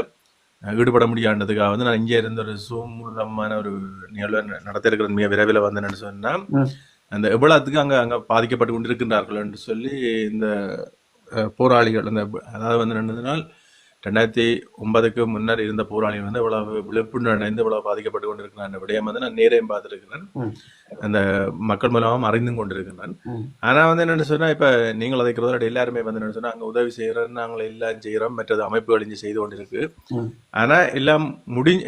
ஈடுபட முடியாததுக்காக வந்து நான் இங்கே இருந்த ஒரு சுமூலமான ஒரு நிகழ்வை நடத்திருக்கிறேன். மிக விரைவில் வந்து என்னன்னு சொன்னா, அந்த எவ்வளவுக்கு அங்க பாதிக்கப்பட்டு கொண்டிருக்கின்றார்கள் என்று சொல்லி இந்த போராளிகள் அதாவது வந்து என்னதுனால் 2009க்கு முன்னர் இருந்த போராளிகள் வந்து இவ்வளவு விழிப்புணர்வு அடைந்து இவ்வளவு பாதிக்கப்பட்டு கொண்டிருக்கிறான் விடயம் வந்து நான் நேரையும் பார்த்துருக்கிறேன். அந்த மக்கள் மூலமாக அறிந்தும் கொண்டிருக்கிறேன். ஆனா வந்து என்னன்னு சொன்னா, இப்ப நீங்கள் அதைக்கிறதோட எல்லாருமே வந்து என்னன்னு சொன்னா, அங்க உதவி செய்யறோம், நாங்கள் எல்லாம் செய்யறோம், மற்றது அமைப்புகள் இங்கே செய்து கொண்டிருக்கு. ஆனா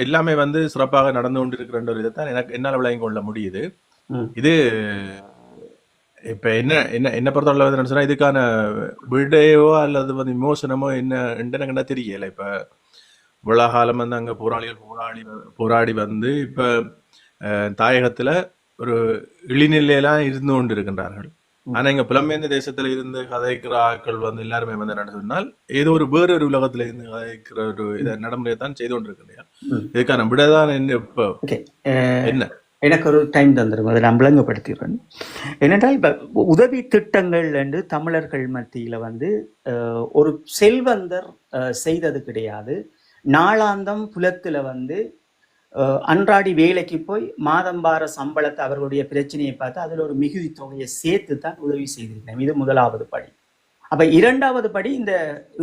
எல்லாமே வந்து சிறப்பாக நடந்து கொண்டிருக்கிற ஒரு இதைத்தான் என்னால் விளங்கி கொள்ள முடியுது. இது இப்ப என்ன பொறுத்தவரை வந்து என்ன சொன்னா, இதுக்கான விடையோ அல்லது வந்து விமோசனமோ என்ன தெரியல. இப்ப விழாகாலம் வந்து அங்க போராடி வந்து இப்ப தாயகத்துல ஒரு இழிநிலையெல்லாம் இருந்து கொண்டு இருக்கின்றார்கள். ஆனா இங்க புலம்பெயர்ந்த தேசத்துல இருந்து கதைக்கிற ஆட்கள் வந்து எல்லாருமே வந்து என்ன சொன்னால், ஏதோ ஒரு வேறொரு உலகத்துல இருந்து கதைக்கிற ஒரு இதை நடைமுறையத்தான் செய்து கொண்டிருக்கின்றன. இதுக்கான விடைதான் இப்ப என்ன எனக்கு ஒரு டைம் தந்துடும், அதை நான் விளங்கப்படுத்திடுறேன். என்னென்றால் இப்போ உதவி திட்டங்கள் என்று தமிழர்கள் மத்தியில் வந்து ஒரு செல்வந்தர் செய்தது கிடையாது. நாளாந்தம் புலத்தில் வந்து அன்றாடி வேலைக்கு போய் மாதம்பார சம்பளத்தை அவர்களுடைய பிரச்சனையை பார்த்து அதில் ஒரு மிகுதி தொகையை சேர்த்து தான் உதவி செய்திருக்கேன். இது முதலாவது படி. அப்போ இரண்டாவது படி, இந்த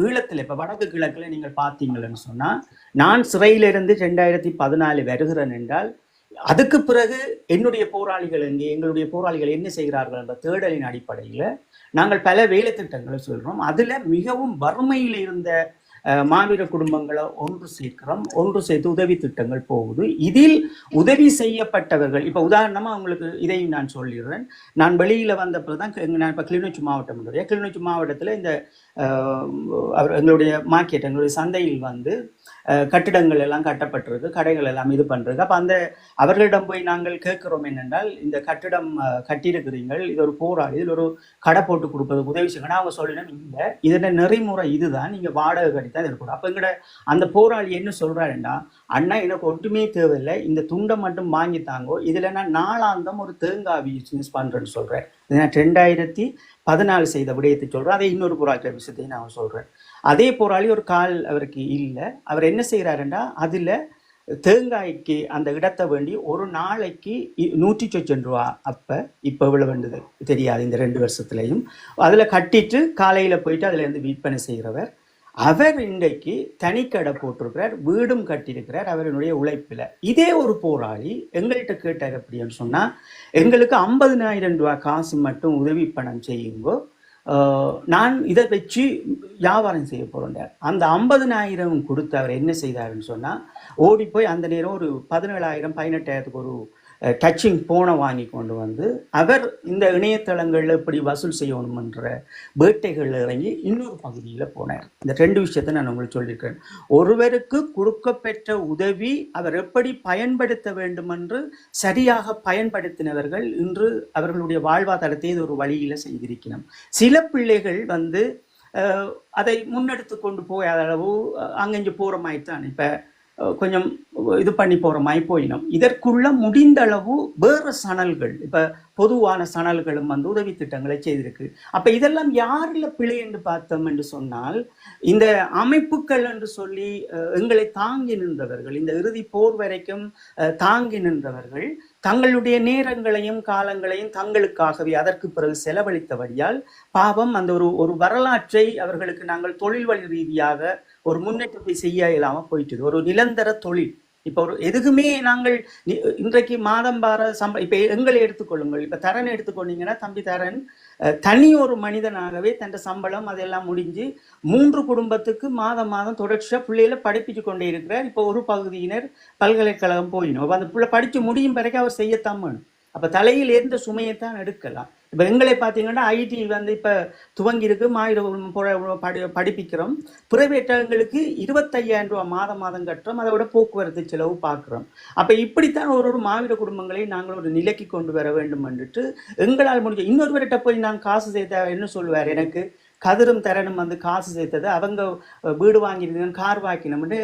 ஈழத்தில் இப்போ வடக்கு கிழக்கில் நீங்கள் பார்த்தீங்கன்னு சொன்னால், நான் சிறையிலிருந்து 2014 வருகிறேன் என்றால், அதுக்கு பிறகு என்னுடைய போராளிகள் எங்களுடைய போராளிகள் என்ன செய்கிறார்கள் என்ற தேடலின் அடிப்படையில் நாங்கள் பல வேலை திட்டங்களை சொல்கிறோம். அதில் மிகவும் வறுமையில் இருந்த மாவீர குடும்பங்களை ஒன்று சேர்த்து உதவி திட்டங்கள் போகுது. இதில் உதவி செய்யப்பட்டவர்கள், இப்போ உதாரணமாக அவங்களுக்கு இதையும் நான் சொல்லிடுறேன். நான் வெளியில் வந்த பிறகுதான் நான் இப்போ கிளிநொச்சி மாவட்டத்தில் இந்த எங்களுடைய மார்க்கெட், எங்களுடைய சந்தையில் வந்து கட்டிடங்கள் எல்லாம் கட்டப்பட்டிருக்கு, கடைகள் எல்லாம் இது பண்ணுறது. அப்போ அவர்களிடம் போய் நாங்கள் கேட்குறோம் என்னென்றால், இந்த கட்டிடம் கட்டியிருக்கிறீங்கள், இது ஒரு போராளி, இதில் ஒரு கடை போட்டு கொடுப்பது உதவி செய்யணும். அவங்க சொல்லினோம், இல்லை இதோட நெறிமுறை இதுதான், நீங்கள் வாடகை கட்டித்தான் இருக்கணும். அப்போ எங்கட அந்த போராளி என்ன சொல்கிறாருன்னா, அண்ணா எனக்கு ஒட்டுமே தேவையில்லை, இந்த துண்டை மட்டும் வாங்கித்தாங்கோ, இதில் நான் நாளாந்தம் ஒரு தேங்காய் பிஸ்னஸ் பண்ணுறேன்னு சொல்கிறேன். இது நான் 2014 செய்த விடயத்தை சொல்கிறேன். அதை இன்னொரு போராட்ட விஷயத்தையும் நான் சொல்கிறேன். அதே போராளி ஒரு கால் அவருக்கு இல்லை. அவர் என்ன செய்கிறாருன்னா, அதில் தேங்காய்க்கு அந்த இடத்தை வேண்டி ஒரு நாளைக்கு 100 ரூபா. இப்போ இவ்வளோ வேண்டுது தெரியாது இந்த 2 வருஷத்துலையும். அதில் கட்டிட்டு காலையில் போயிட்டு அதில் இருந்து விற்பனை செய்கிறவர். அவர் இன்றைக்கு தனிக்கடை போட்டிருக்கிறார், வீடும் கட்டியிருக்கிறார் அவருடைய உழைப்பில். இதே ஒரு போராளி எங்கள்கிட்ட கேட்டார் அப்படின்னு சொன்னால், எங்களுக்கு 50,000 ரூபா காசு மட்டும் உதவி பணம் செய்யுங்கோ, நான் இதை வச்சு வியாபாரம் செய்ய போகிறேன். அந்த 50,000 கொடுத்து அவர் என்ன செய்தாருன்னு சொன்னால், ஓடி போய் அந்த நேரம் ஒரு 17,000 18,000க்கு ஒரு டச்சிங் போனை வாங்கி கொண்டு வந்து அவர் இந்த இணையதளங்களில் எப்படி வசூல் செய்யணுமன்ற வேட்டைகளில் இறங்கி இன்னொரு பகுதியில் போனார். இந்த 2 விஷயத்தை நான் உங்களுக்கு சொல்லியிருக்கேன். ஒருவருக்கு கொடுக்கப்பெற்ற உதவி அவர் எப்படி பயன்படுத்த வேண்டும் என்று சரியாக பயன்படுத்தினவர்கள் இன்று அவர்களுடைய வாழ்வாதாரத்தை இது ஒரு வழியில் செய்திருக்கணும். சில பிள்ளைகள் வந்து அதை முன்னெடுத்து கொண்டு போய் அளவு அங்கங்கே போகிற மாதிரி தான் இப்போ கொஞ்சம் இது பண்ணி போகிற மாதிரி போயிடும். இதற்குள்ள முடிந்த அளவு வேறு சணல்கள், இப்போ பொதுவான சணல்களும் வந்து உதவி திட்டங்களை செய்திருக்கு. அப்போ இதெல்லாம் யாரில் பிழை என்று பார்த்தோம் என்று சொன்னால், இந்த அமைப்புகள் என்று சொல்லி எங்களை தாங்கி நின்றவர்கள், இந்த இறுதி போர் வரைக்கும் தாங்கி நின்றவர்கள் தங்களுடைய நேரங்களையும் காலங்களையும் தங்களுக்காகவே அதற்கு பிறகு செலவழித்தபடியால் பாவம் அந்த ஒரு வரலாற்றை அவர்களுக்கு நாங்கள் தொழில் வழி ரீதியாக ஒரு முன்னேற்றத்தை செய்ய இல்லாமல் போயிட்டுது. ஒரு நிரந்தர தொழில். இப்போ ஒரு எதுக்குமே நாங்கள் இன்றைக்கு மாதம் பார இப்போ எங்களை எடுத்துக்கொள்ளுங்கள். இப்போ தரன் எடுத்துக்கொண்டீங்கன்னா, தம்பி தரன் தனி ஒரு மனிதனாகவே தன் சம்பளம் அதெல்லாம் முடிஞ்சு 3 குடும்பத்துக்கு மாதம் மாதம் தொடர்ச்சியாக பிள்ளைகளை படிப்பிச்சு கொண்டே இருக்கிறார். இப்போ ஒரு பகுதியினர் பல்கலைக்கழகம் போயிடும். அந்த பிள்ளை படித்து முடியும் பிறகு அவர் செய்யத்தான் வேணும். அப்போ தலையில் இருந்த சுமையைத்தான் எடுக்கலாம். இப்போ எங்களை பார்த்தீங்கன்னா ஐடி வந்து இப்போ துவங்கியிருக்கு, படிப்பிக்கிறோம். பிரைவேட்டங்களுக்கு 25,000 ரூபா மாதம் கட்டுறோம். அதை விட போக்குவரத்து செலவு பார்க்குறோம். அப்போ இப்படித்தான் ஒரு மாவீர குடும்பங்களை நாங்கள் ஒரு நிலைக்கு கொண்டு வர வேண்டும் என்றுட்டு எங்களால் முடிஞ்ச இன்னொருவர்கிட்ட போய் நான் காசு சேர்த்த என்ன சொல்லுவார், எனக்கு கதிரும் தரனும் வந்து காசு சேர்த்தது, அவங்க வீடு வாங்கியிருந்தேன் கார் வாங்கினோம்னு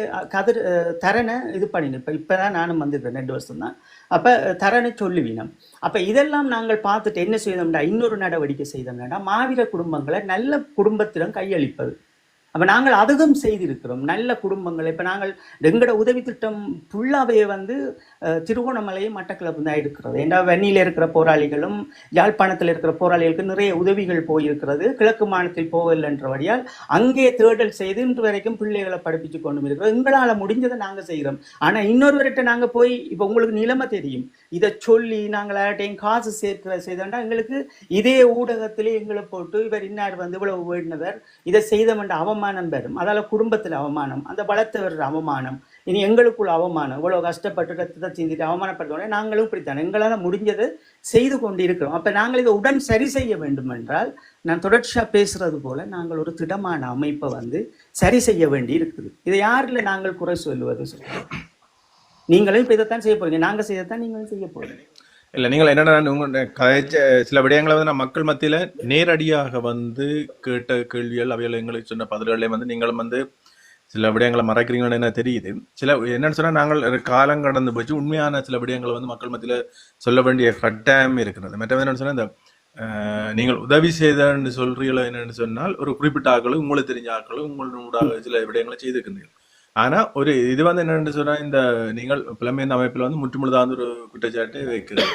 தரனை இது பண்ணினேன். இப்போ தான் நானும் வந்துருக்கேன் 2 வருஷம் தான். அப்போ தரனை சொல்லுவீனம். அப்போ இதெல்லாம் நாங்கள் பார்த்துட்டு என்ன செய்தோம்டா, இன்னொரு நடவடிக்கை செய்தோம்னா மாவீர குடும்பங்களை நல்ல குடும்பத்திடம் கையளிப்பது. அப்போ நாங்கள் அதுவும் செய்திருக்கிறோம். நல்ல குடும்பங்கள் இப்போ நாங்கள் எங்களோட உதவி திட்டம் ஃபுல்லாகவே வந்து திருகோணமலையும் மட்டக்களப்பு தான் இருக்கிறது. ஏன்னா வெண்ணியில் இருக்கிற போராளிகளும் யாழ்ப்பாணத்தில் இருக்கிற போராளிகளுக்கு நிறைய உதவிகள் போயிருக்கிறது. கிழக்கு மாநிலத்தில் போகலைன்றபடியால் அங்கே தேடல் செய்து இன்று வரைக்கும் பிள்ளைகளை படிப்பிச்சு கொண்டு இருக்கிறோம். எங்களால் முடிஞ்சதை நாங்கள் செய்கிறோம். ஆனால் இன்னொருவர்கிட்ட நாங்கள் போய் இப்போ உங்களுக்கு நிலைமை தெரியும், இதை சொல்லி நாங்கள் யார்ட்டையும் காசு செய்தோம்னா எங்களுக்கு இதே ஊடகத்திலே எங்களை போட்டு இவர் இன்னார் வந்து இவ்வளவு வேண்டினவர் இதை செய்தவன்ற அவமானம் பெறும். அதால குடும்பத்தில் அவமானம், அந்த வளர்த்தவர் அவமானம், இனி எங்களுக்குள்ள அவமானம். இவ்வளவு கஷ்டப்பட்டு ரத்தத்தை சிந்திட்டு அவமானப்படுத்தோடனே நாங்களும் இப்படித்தான் எங்களால் முடிஞ்சதை செய்து கொண்டு இருக்கிறோம். அப்போ நாங்கள் இதை உடன் சரி செய்ய வேண்டும் என்றால், நான் தொடர்ச்சியாக பேசுறது போல நாங்கள் ஒரு திடமான அமைப்பை வந்து சரி செய்ய வேண்டி இருக்குது. இதை யாரில் நாங்கள் குறை சொல்லுவது? நீங்களும் இப்போ இதைத்தான் செய்ய போறீங்க, நாங்கள் செய்யத்தான் நீங்களும் செய்ய போறீங்க. இல்லை, நீங்கள் என்னென்ன உங்களுடைய கதைச்ச சில விடயங்களை வந்து நான் மக்கள் மத்தியில் நேரடியாக வந்து கேட்ட கேள்விகள் அவையில் எங்களுக்கு சொன்ன பதில்களையும் வந்து நீங்களும் வந்து சில விடயங்களை மறைக்கிறீங்கன்னு என்ன தெரியுது. சில என்னென்னு சொன்னால், நாங்கள் காலம் கடந்து போச்சு உண்மையான சில விடயங்களை வந்து மக்கள் மத்தியில் சொல்ல வேண்டிய கட்டாயம் இருக்கிறது. மற்ற என்னென்னு சொன்னால், இந்த நீங்கள் உதவி செய்தன்னு சொல்றீங்களோ என்னென்னு சொன்னால், ஒரு குறிப்பிட்ட ஆட்களும் உங்களுக்கு தெரிஞ்ச ஆட்களும் உங்களோட சில விடயங்களை செய்திருக்கிறீர்கள். ஆனா ஒரு இது வந்து என்னன்னு சொன்னா, இந்த நீங்கள் புலம்பெயர்ந்த அமைப்பில் வந்து முற்றுமுழுதான ஒரு குற்றச்சாட்டு வைக்கிறது.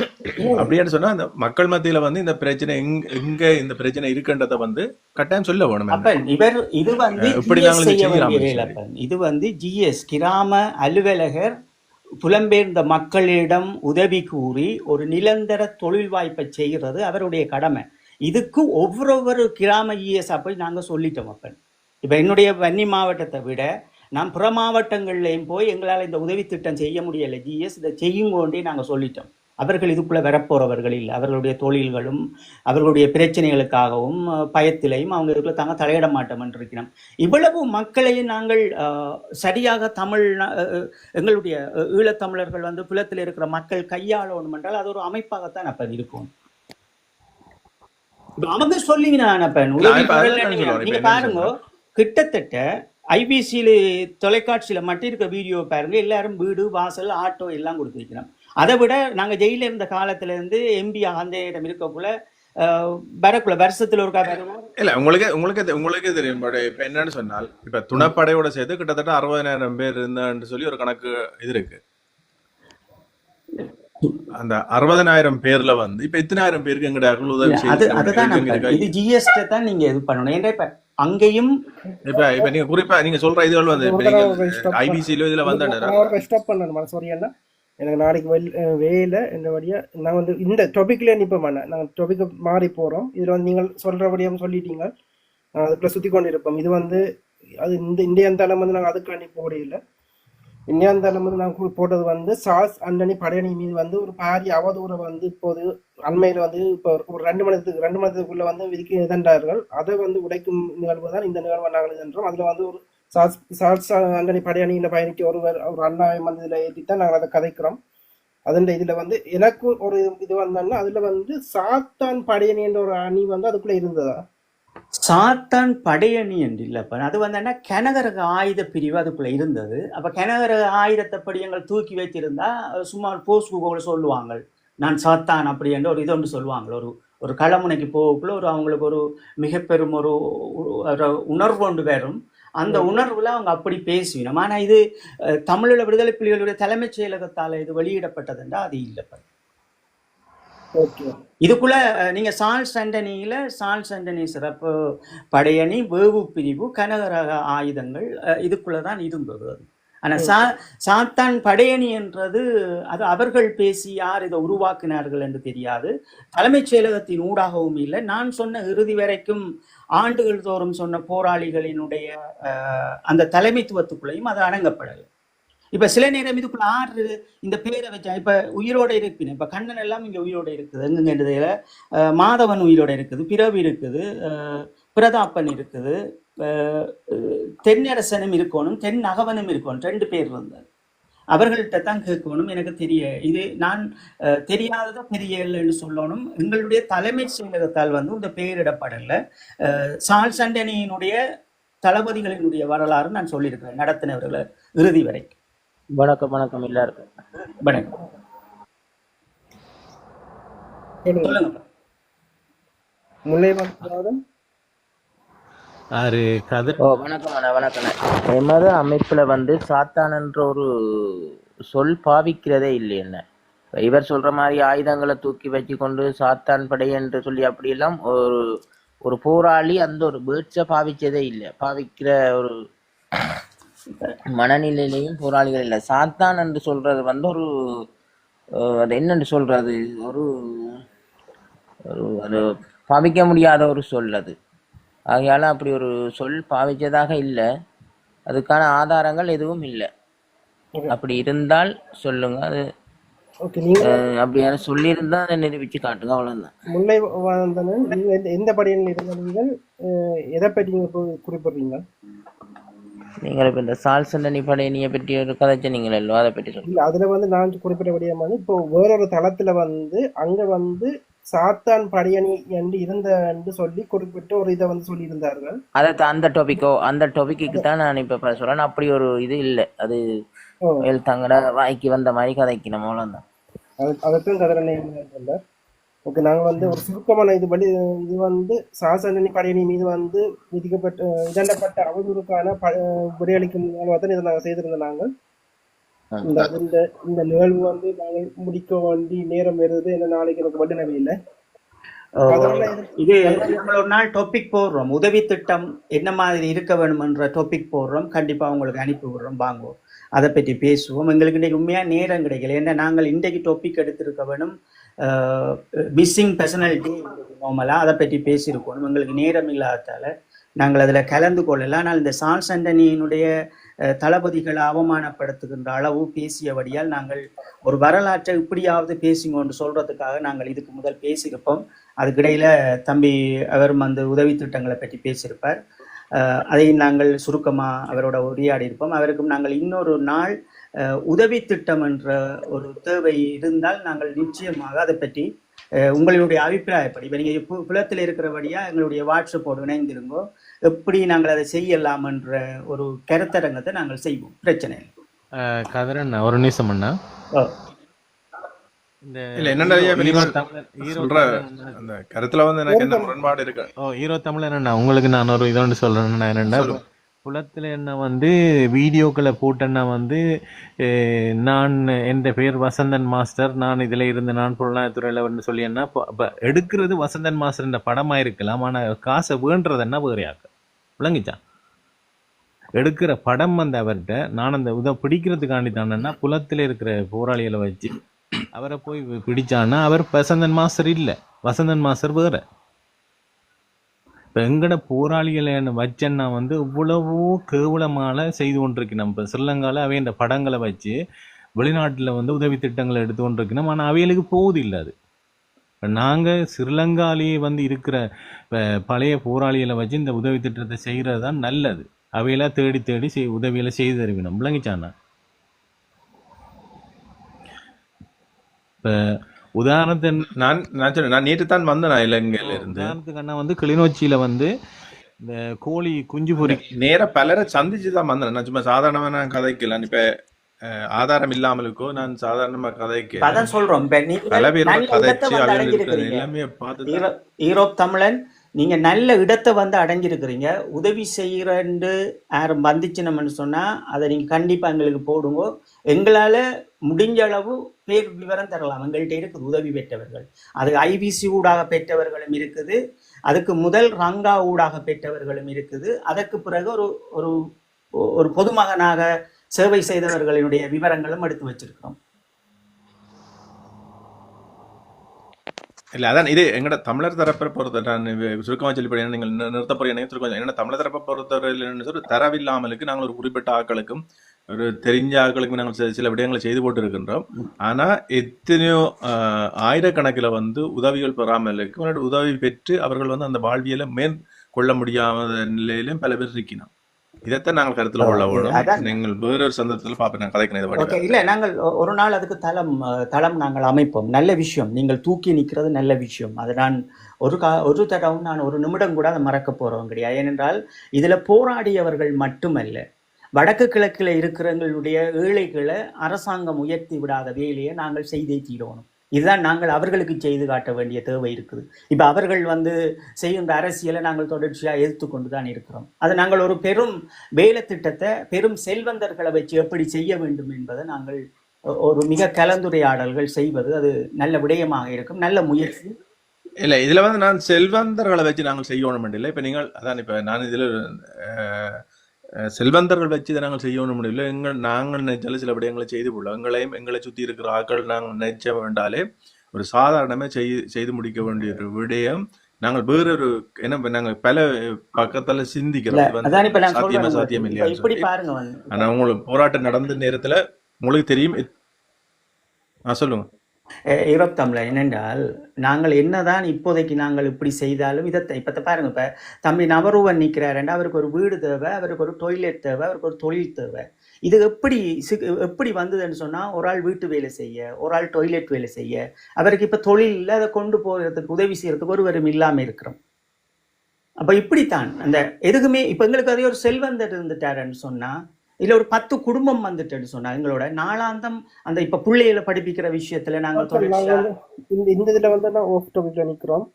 அப்படின்னு சொன்னா அந்த மக்கள் மத்தியில வந்து இந்த பிரச்சனை எங்க இந்த பிரச்சனை இருக்குன்றத வந்து கட்டாயம் சொல்ல வேணும். இது வந்து GS கிராம அலுவலகர் புலம்பெயர்ந்த மக்களிடம் உதவி கூறி ஒரு நிரந்தர தொழில் வாய்ப்பை செய்கிறது அவருடைய கடமை. இதுக்கு ஒவ்வொரு கிராம GS போய் நாங்க சொல்லிட்டோம். அப்ப இப்ப என்னுடைய வன்னி மாவட்டத்தை விட நாம் புற மாவட்டங்கள்லையும் போய் எங்களால் இந்த உதவி திட்டம் செய்ய முடியலை, GS இதை செய்யுங்கோண்டே நாங்கள் சொல்லிட்டோம். அவர்கள் இதுக்குள்ளே வரப்போகிறவர்கள் இல்லை. அவர்களுடைய தொழில்களும் அவர்களுடைய பிரச்சனைகளுக்காகவும் பயத்திலையும் அவங்க இதுக்குள்ள தாங்க தலையிட மாட்டோம் என்று இருக்கிறோம். இவ்வளவு மக்களையும் நாங்கள் சரியாக எங்களுடைய ஈழத்தமிழர்கள் வந்து புலத்தில் இருக்கிற மக்கள் கையாளணும் என்றால் அது ஒரு அமைப்பாகத்தான் அப்ப இருக்கும். அவங்க சொல்லிங்க நீங்க பாருங்க, கிட்டத்தட்ட ஐபிசியில் தொலைக்காட்சியில் மட்டும் இருக்க வீடியோ பாருங்க, எல்லாரும் வீடு வாசல் ஆட்டோ எல்லாம் கொடுத்துருக்கிறோம். அதை விட நாங்கள் ஜெயிலில் இருந்த காலத்திலேருந்து எம்பி அந்த இடம் இருக்கக்குள்ள வரக்குள்ள வருஷத்துல ஒருக்கா வருவோம். இல்ல உங்களுக்கு தெரியும். இப்ப என்னன்னு சொன்னால் இப்ப துணைப்படையோட சேர்த்து கிட்டத்தட்ட 60,000 பேர் இருந்தான்னு சொல்லி ஒரு கணக்கு இது இருக்கு. அந்த 60,000 பேர்ல வந்து இப்ப இத்தனாயிரம் பேருக்கு எங்கட உதவி அதுதான் இது ஜிஎஸ்டி தான் நீங்க இது பண்ணணும். ஏன்னா இப்ப அங்கேயும் இப்ப நீங்க குறிப்பா நீங்க சொல்ற இதுகள் வந்து ஐபிசில இதுல வந்து ஸ்டாப் பண்ணணும். சாரி அண்ணா, எனக்கு நாளைக்கு வேலை என்னபடியா நான் வந்து இந்த டாபிக்ல நிற்ப மாட்டேன். நாங்கள் டாபிக் மாறி போறோம். இதுல வந்து நீங்கள் சொல்றபடியும் சொல்லிட்டீங்க, அதுக்குள்ள சுத்தி கொண்டு இருப்போம். இது வந்து அது இந்த இந்தியன் தளம் வந்து நாங்கள் அதுக்காண்டி போடையில இந்தியன் தளம் வந்து நாங்கள் போட்டது வந்து சார்ல்ஸ் ஆண்டனி படையணி மீது வந்து ஒரு பாரிய அவதூறை வந்து இப்போது அண்மையில வந்து இப்போ ஒரு 2 மணத்துக்குள்ள வந்து விதிக்க இதன்றார்கள். அதை வந்து உடைக்கும் நிகழ்வு தான் இந்த நிகழ்வு நாங்கள் என்றோம். அதுல வந்து ஒரு சார்ல்ஸ் ஆண்டனி படையணியில பயணிக்க ஒரு அண்ணாவை வந்து இதுல ஏற்றித்தான் நாங்கள் அதை கதைக்கிறோம். அதுல இதுல வந்து எனக்கு ஒரு இது வந்தோம்னா அதுல வந்து சாத்தான் படையணி என்ற ஒரு அணி வந்து அதுக்குள்ள இருந்ததா? சாத்தான் படையணி என்று இல்லப்ப, அது வந்து என்ன கனகரக ஆயுத பிரிவு அதுக்குள்ள இருந்தது. அப்ப கனகரக ஆயுதத்தை படியங்கள் தூக்கி வச்சிருந்தா சும்மா போஸ்ட் கூட சொல்லுவாங்க, நான் சாத்தான் அப்படி என்று ஒரு இது ஒன்று சொல்லுவாங்க. ஒரு களமுனைக்கு போகக்குள்ள அவங்களுக்கு ஒரு மிக பெரும் ஒரு உணர்வு ஒன்று வரும். அந்த உணர்வுல அவங்க அப்படி பேசுவினோம். ஆனா இது தமிழீழ விடுதலை புலிகளுடைய தலைமைச் செயலகத்தால இது வெளியிடப்பட்டதுன்றா அது இல்லப்ப. இதுக்குள்ள நீங்க சார்ல்ஸ் ஆண்டனி சிறப்பு படையணி வேவு பிரிவு கனகரக ஆயுதங்கள் இதுக்குள்ளதான் இருந்தது. அது ஆனா சாத்தான் படையணி என்றது அது அவர்கள் பேசி யார் இதை உருவாக்கினார்கள் என்று தெரியாது. தலைமைச் செயலகத்தின் ஊடாகவும் இல்லை. நான் சொன்ன இறுதி வரைக்கும் ஆண்டுகள் தோறும் சொன்ன போராளிகளினுடைய அந்த தலைமைத்துவத்துக்குள்ளேயும் அது அடங்கப்படலை. இப்ப சில நேரம் இதுக்குள்ள ஆறு இந்த பேரை வச்சா இப்ப உயிரோட இருப்பின இப்ப கண்ணன் எல்லாம் இங்க உயிரோட இருக்குது. எங்குங்கிறதுல மாதவன் உயிரோட இருக்குது, பிறவி இருக்குது, பிரதாப்பன் இருக்குது, தென்னரசனும் இருக்கணும், தென் அகவனும் இருக்கணும். 2 பேர் வந்தார். அவர்கள்ட்ட தான் கேட்கணும். எனக்கு இது நான் தெரியாததோ தெரியலன்னு சொல்லணும். எங்களுடைய தலைமை செயலகத்தால் வந்து இந்த பெயரிடப்படல. சார்ல்ஸ் ஆண்டனியினுடைய தளபதிகளினுடைய வரலாறு நான் சொல்லியிருக்கிறேன் நடத்தினவர்களை இறுதி வரைக்கும். வணக்கம் எல்லாருக்கும் வணக்கம். சொல்லுங்க. வணக்கம். எமது அமைப்புல வந்து சாத்தான் என்ற ஒரு சொல் பாவிக்கிறதே இல்லை. என்ன இவர் சொல்ற மாதிரி ஆயுதங்களை தூக்கி வச்சு கொண்டு சாத்தான் படை என்று சொல்லி அப்படியெல்லாம் ஒரு போராளி அந்த ஒரு பேர்ட்ஸை பாவிச்சதே இல்லை. பாவிக்கிற ஒரு மனநிலையிலையும் போராளிகள் இல்லை. சாத்தான் என்று சொல்றது வந்து அது என்னன்னு சொல்றது அது பாவிக்க முடியாத ஒரு சொல் அது. ஆகையால அப்படி ஒரு சொல் பாவிச்சதாக இல்லை. அதுக்கான ஆதாரங்கள் எதுவும் இல்லை. அப்படி இருந்தால் சொல்லுங்க. அது அப்படி யாரும் சொல்லியிருந்தா அதை நிரூபிச்சு காட்டுங்க, அவ்வளவுதான். முல்லை எந்த படையில் இருந்த நீங்கள் எதை பற்றி குறிப்பிடுறீங்க? நீங்கள் இப்ப இந்த சார்ல்ஸ் ஆண்டனி படையணியை பற்றி ஒரு கதைச்ச நீங்கள் எல்லோ அதை பற்றி சொல்லுங்க. அதுல வந்து நான் குறிப்பிட்டபடியா வந்து இப்போ வேறொரு தளத்துல வந்து அங்க வந்து சாத்தான் படையணி என்று இருந்த என்று சொல்லி குறிப்பிட்டு ஒரு இதை வந்து சொல்லி இருந்தார்கள். அந்த டாபிக்கு தான் நான் இப்ப சொல்றேன். அப்படி ஒரு இது இல்லை. அது தங்கட வாய்க்கு வந்த மாதிரி கதைக்கணும், அவ்வளவுதான். அதுக்கும் கதிரனை. ஓகே, நாங்கள் வந்து ஒரு சுருக்கமான இது வந்து சார்ல்ஸ் ஆண்டனி படையணி மீது வந்து இதண்டப்பட்ட அவதூறுக்கான விடையளிக்கும் நிகழ்வாக இதை நாங்கள் செய்திருந்தோம். நாங்கள் இந்த நிகழ்வு வந்து நாங்கள் முடிக்க வேண்டி நேரம் வருது. என்ன நாளைக்கு எனக்கு வல்லுநர் இல்லை. இது நம்ம ஒரு நாள் டாபிக் போடுறோம். உதவி திட்டம் என்ன மாதிரி இருக்க வேணும் என்ற டாபிக் போடுறோம். கண்டிப்பா உங்களுக்கு அனுப்பி விடுறோம், வாங்குவோம், அதை பற்றி பேசுவோம். எங்களுக்கு இன்றைக்கு உண்மையா நேரம் கிடைக்கல. ஏன்னா நாங்கள் இன்றைக்கு டாபிக் எடுத்திருக்க வேணும் மிஸ்ஸிங் பர்சனாலிட்டி நார்மலாக அதை பற்றி பேசியிருக்கணும். எங்களுக்கு நேரம் இல்லாததால நாங்கள் அதில் கலந்து கொள்ளலாம். ஆனால் இந்த சார்ல்ஸ் ஆண்டனியினுடைய தளபதிகளை அவமானப்படுத்துகின்ற அளவு பேசியபடியால் நாங்கள் ஒரு வரலாற்றை இப்படியாவது பேசுங்கன்னு சொல்றதுக்காக நாங்கள் இதுக்கு முதல் பேசியிருப்போம். அதுக்கிடையில தம்பி அவரும் அந்த உதவி திட்டங்களை பற்றி பேசியிருப்பார். அதை நாங்கள் சுருக்கமாக அவரோட உரையாடி இருப்போம். அவருக்கும் நாங்கள் இன்னொரு நாள் உதவி திட்டம் என்ற ஒரு தேவை இருந்தால் நாங்கள் நிச்சயமாக அதை பற்றி உங்களுடைய அபிப்பிராயப்படி இப்போ நீங்கள் புலத்தில் இருக்கிறபடியா எங்களுடைய வாட்ஸ்அப்போடு இணைந்திருங்கோ, எப்படி நாங்கள் அதை செய்யலாம் என்ற ஒரு கருத்தரங்கத்தை நாங்கள் செய்வோம். பிரச்சனை இல்லை. கதிரன் ஒரு நிமிஷம் அண்ணா. இந்த இல்ல என்னடா ஐயா, இப்ப ஈரோ நீங்கள் தமிழன் ஈரோ சொல்ற தமிழன் அந்த கருத்துல வந்து எனக்கு எந்த முரண்பாடு இருக்கு. ஈரோ தமிழன் என்ன உங்களுக்கு நான் ஒரு இதோண்டு சொல்றேன்னா என்னென்னா சொல்லுங்க. புலத்தில் என்ன வந்து வீடியோக்களை போட்டேன்னா வந்து நான் என் பேர் வசந்தன் மாஸ்டர், நான் இதில் இருந்து நான் புலனாய்த்துறையில் வந்து சொல்லியேன்னா இப்போ எடுக்கிறது வசந்தன் மாஸ்டர் படமாக இருக்கலாம், ஆனால் காசை வேண்டுறதுன்னா வேறு யாருக்கு விளங்கிச்சா? எடுக்கிற படம் வந்து அவர்கிட்ட நான் அந்த பிடிக்கிறதுக்காண்டி தானேன்னா புலத்தில் இருக்கிற போராளிகளை வச்சு அவரை போய் பிடிச்சான்னா அவர் வசந்தன் மாஸ்டர் இல்லை, வசந்தன் மாஸ்டர் வேற. இப்போ எங்கட போராளிகளை வச்சேன்னா வந்து இவ்வளவோ கேவலமான செய்து கொண்டிருக்கணும். இப்போ ஸ்ரீலங்காவில் அவைய படங்களை வச்சு வெளிநாட்டில் வந்து உதவி திட்டங்களை எடுத்து கொண்டிருக்கணும், ஆனால் அவைகளுக்கு போகுது இல்லை. அது இப்போ நாங்கள் ஸ்ரீலங்காலேயே வந்து இருக்கிற பழைய போராளிகளை வச்சு இந்த உதவி திட்டத்தை செய்கிறது தான் நல்லது. அவையெல்லாம் தேடி தேடி உதவியெல்லாம் செய்து தருவினோம் விளங்கிச்சானா? இப்போ உதாரணத்தின் நான் சொன்னேன், நான் நேற்று தான் வந்தேன் நான் இலங்கையில இருந்து. உதாரணத்துக்கு அண்ணா வந்து கிளிநொச்சியில வந்து இந்த கோழி குஞ்சு பொறி நேர பலரை சந்திச்சு தான் வந்தேன். நான் சும்மா சாதாரணமா நான் கதைக்கலாம். இப்ப ஆதாரம் இல்லாமலுக்கோ நான் சாதாரணமா கதைக்க அதான் சொல்றோம். இப்ப பல நீங்க பேரோட நல்ல இடத்தை கதைச்சு வந்து அவைகள் அடைஞ்சிருக்கிறீங்க. எல்லாமே பார்த்து ஈரோப் தமிழன், நீங்க நல்ல இடத்தை வந்து அடைஞ்சிருக்கிறீங்க. உதவி செய்யறன்னு யாரும் வந்துச்சுனம்னு சொன்னா அதை நீங்க கண்டிப்பா எங்களுக்கு போடுங்க. எங்களால முடிஞ்ச அளவு பேர் விவரம் தரலாம். எங்கள்கிட்ட இருக்குது உதவி பெற்றவர்கள். அது ஐபிசி ஊடாக பெற்றவர்களும் இருக்குது, அதுக்கு முதல் ரங்கா ஊடாக பெற்றவர்களும் இருக்குது, அதற்கு பிறகு ஒரு ஒரு ஒரு பொதுமகனாக சேவை செய்தவர்களினுடைய விவரங்களும் எடுத்து வச்சிருக்கிறோம். இல்ல அதான் இது எங்கட தமிழர் தரப்பை பொறுத்த நான் சுருக்கமாக சொல்லி நீங்கள் நிறுத்த போறீங்க. என்ன தமிழர் தரப்பை பொறுத்தவரையில் சொல்லி தரவில்லாமலுக்கு நாங்கள் ஒரு குறிப்பிட்ட ஆட்களுக்கும் ஒரு தெரிஞ்ச ஆட்களுக்கும் நாங்கள் சில விடயங்களை செய்து போட்டு இருக்கின்றோம். ஆனா எத்தனையோ ஆயிரக்கணக்கில் வந்து உதவிகள் பெறாமலுக்கு உதவி பெற்று அவர்கள் வந்து அந்த வாழ்வியலை மேற்கொள்ள முடியாத நிலையிலும் பல பேர் இருக்கணும். இதைத்தான் நாங்கள் கருத்தில் கொள்ள வேணும். நீங்கள் வேறொரு சந்தர்ப்பத்தில் பார்ப்பேன் நான் கதைக்கிறேன். இல்லை, நாங்கள் ஒரு நாள் அதுக்கு தளம் நாங்கள் அமைப்போம். நல்ல விஷயம், நீங்கள் தூக்கி நிற்கிறது நல்ல விஷயம். அது நான் ஒரு தடவை நான் ஒரு நிமிடம் கூட அதை மறக்க போகிறோம் கிடையாது. ஏனென்றால் இதில் போராடியவர்கள் மட்டுமல்ல, வடக்கு கிழக்கில் இருக்கிறவங்களுடைய ஏழைகளை அரசாங்கம் உயர்த்தி விடாத வேலையை நாங்கள் செய்தே தீரணும். இதுதான் நாங்கள் அவர்களுக்கு செய்து காட்ட வேண்டிய தேவை இருக்குது. இப்போ அவர்கள் வந்து செய்கின்ற அரசியலை நாங்கள் தொடர்ச்சியாக எதிர்த்து கொண்டு தான் இருக்கிறோம். அது நாங்கள் ஒரு பெரும் வேலை திட்டத்தை பெரும் செல்வந்தர்களை வச்சு எப்படி செய்ய வேண்டும் என்பதை நாங்கள் ஒரு மிக கலந்துரையாடல்கள் செய்வது அது நல்ல விடயமாக இருக்கும், நல்ல முயற்சி. இல்லை, இதில் வந்து நான் செல்வந்தர்களை வச்சு நாங்கள் செய்யணும் இல்லை. இப்போ நீங்கள் அதான் இப்போ நான் இதில் செல்வந்தர்கள் வச்சு இதை நாங்கள் செய்யணும் முடியல. நாங்கள் நினைச்சாலும் சில விடயங்களை செய்து கொள்ள எங்களை சுற்றி இருக்கிற ஆட்கள் நாங்கள் நினைச்ச வேண்டாலே ஒரு சாதாரணமே செய்து முடிக்க வேண்டிய ஒரு விடயம். நாங்கள் வேறொரு என்ன நாங்கள் பல பக்கத்துல சிந்திக்கிறோம் சாத்தியம் இல்லையா. ஆனா உங்களுக்கு போராட்டம் நடந்த நேரத்துல உங்களுக்கு தெரியும். சொல்லுங்க. ஈரோப் தமிழர் என்னென்றால் நாங்கள் என்னதான் இப்போதைக்கு நாங்கள் இப்படி செய்தாலும் இதை இப்போ பாருங்க, இப்போ தம்பி நவரூவன் நிற்கிறாருன்னா அவருக்கு ஒரு வீடு தேவை, அவருக்கு ஒரு டொய்லெட் தேவை, அவருக்கு ஒரு தொழில் தேவை. இது எப்படி வந்ததுன்னு சொன்னால், ஒரு ஆள் வீட்டு வேலை செய்ய, ஒரு ஆள் டொய்லெட் வேலை செய்ய, அவருக்கு இப்போ தொழில் இல்லை, அதை கொண்டு போகிறதுக்கு உதவி செய்யறதுக்கு ஒருவரும் இல்லாமல் இருக்கிறோம். அப்போ இப்படித்தான் அந்த எதுக்குமே இப்போ எங்களுக்கு அதே ஒரு செல்வந்தர் இருந்துட்டாருன்னு சொன்னால், இல்லை ஒரு 10 குடும்பம் வந்துட்டுன்னு சொன்னா எங்களோட நாளாந்தம் அந்த இப்ப பிள்ளைகளை படிப்பிக்கிற விஷயத்துல நாங்கள் இந்த இதுல வந்து நான் ஆஃப் டாபிக்ல நிக்கிறோம்.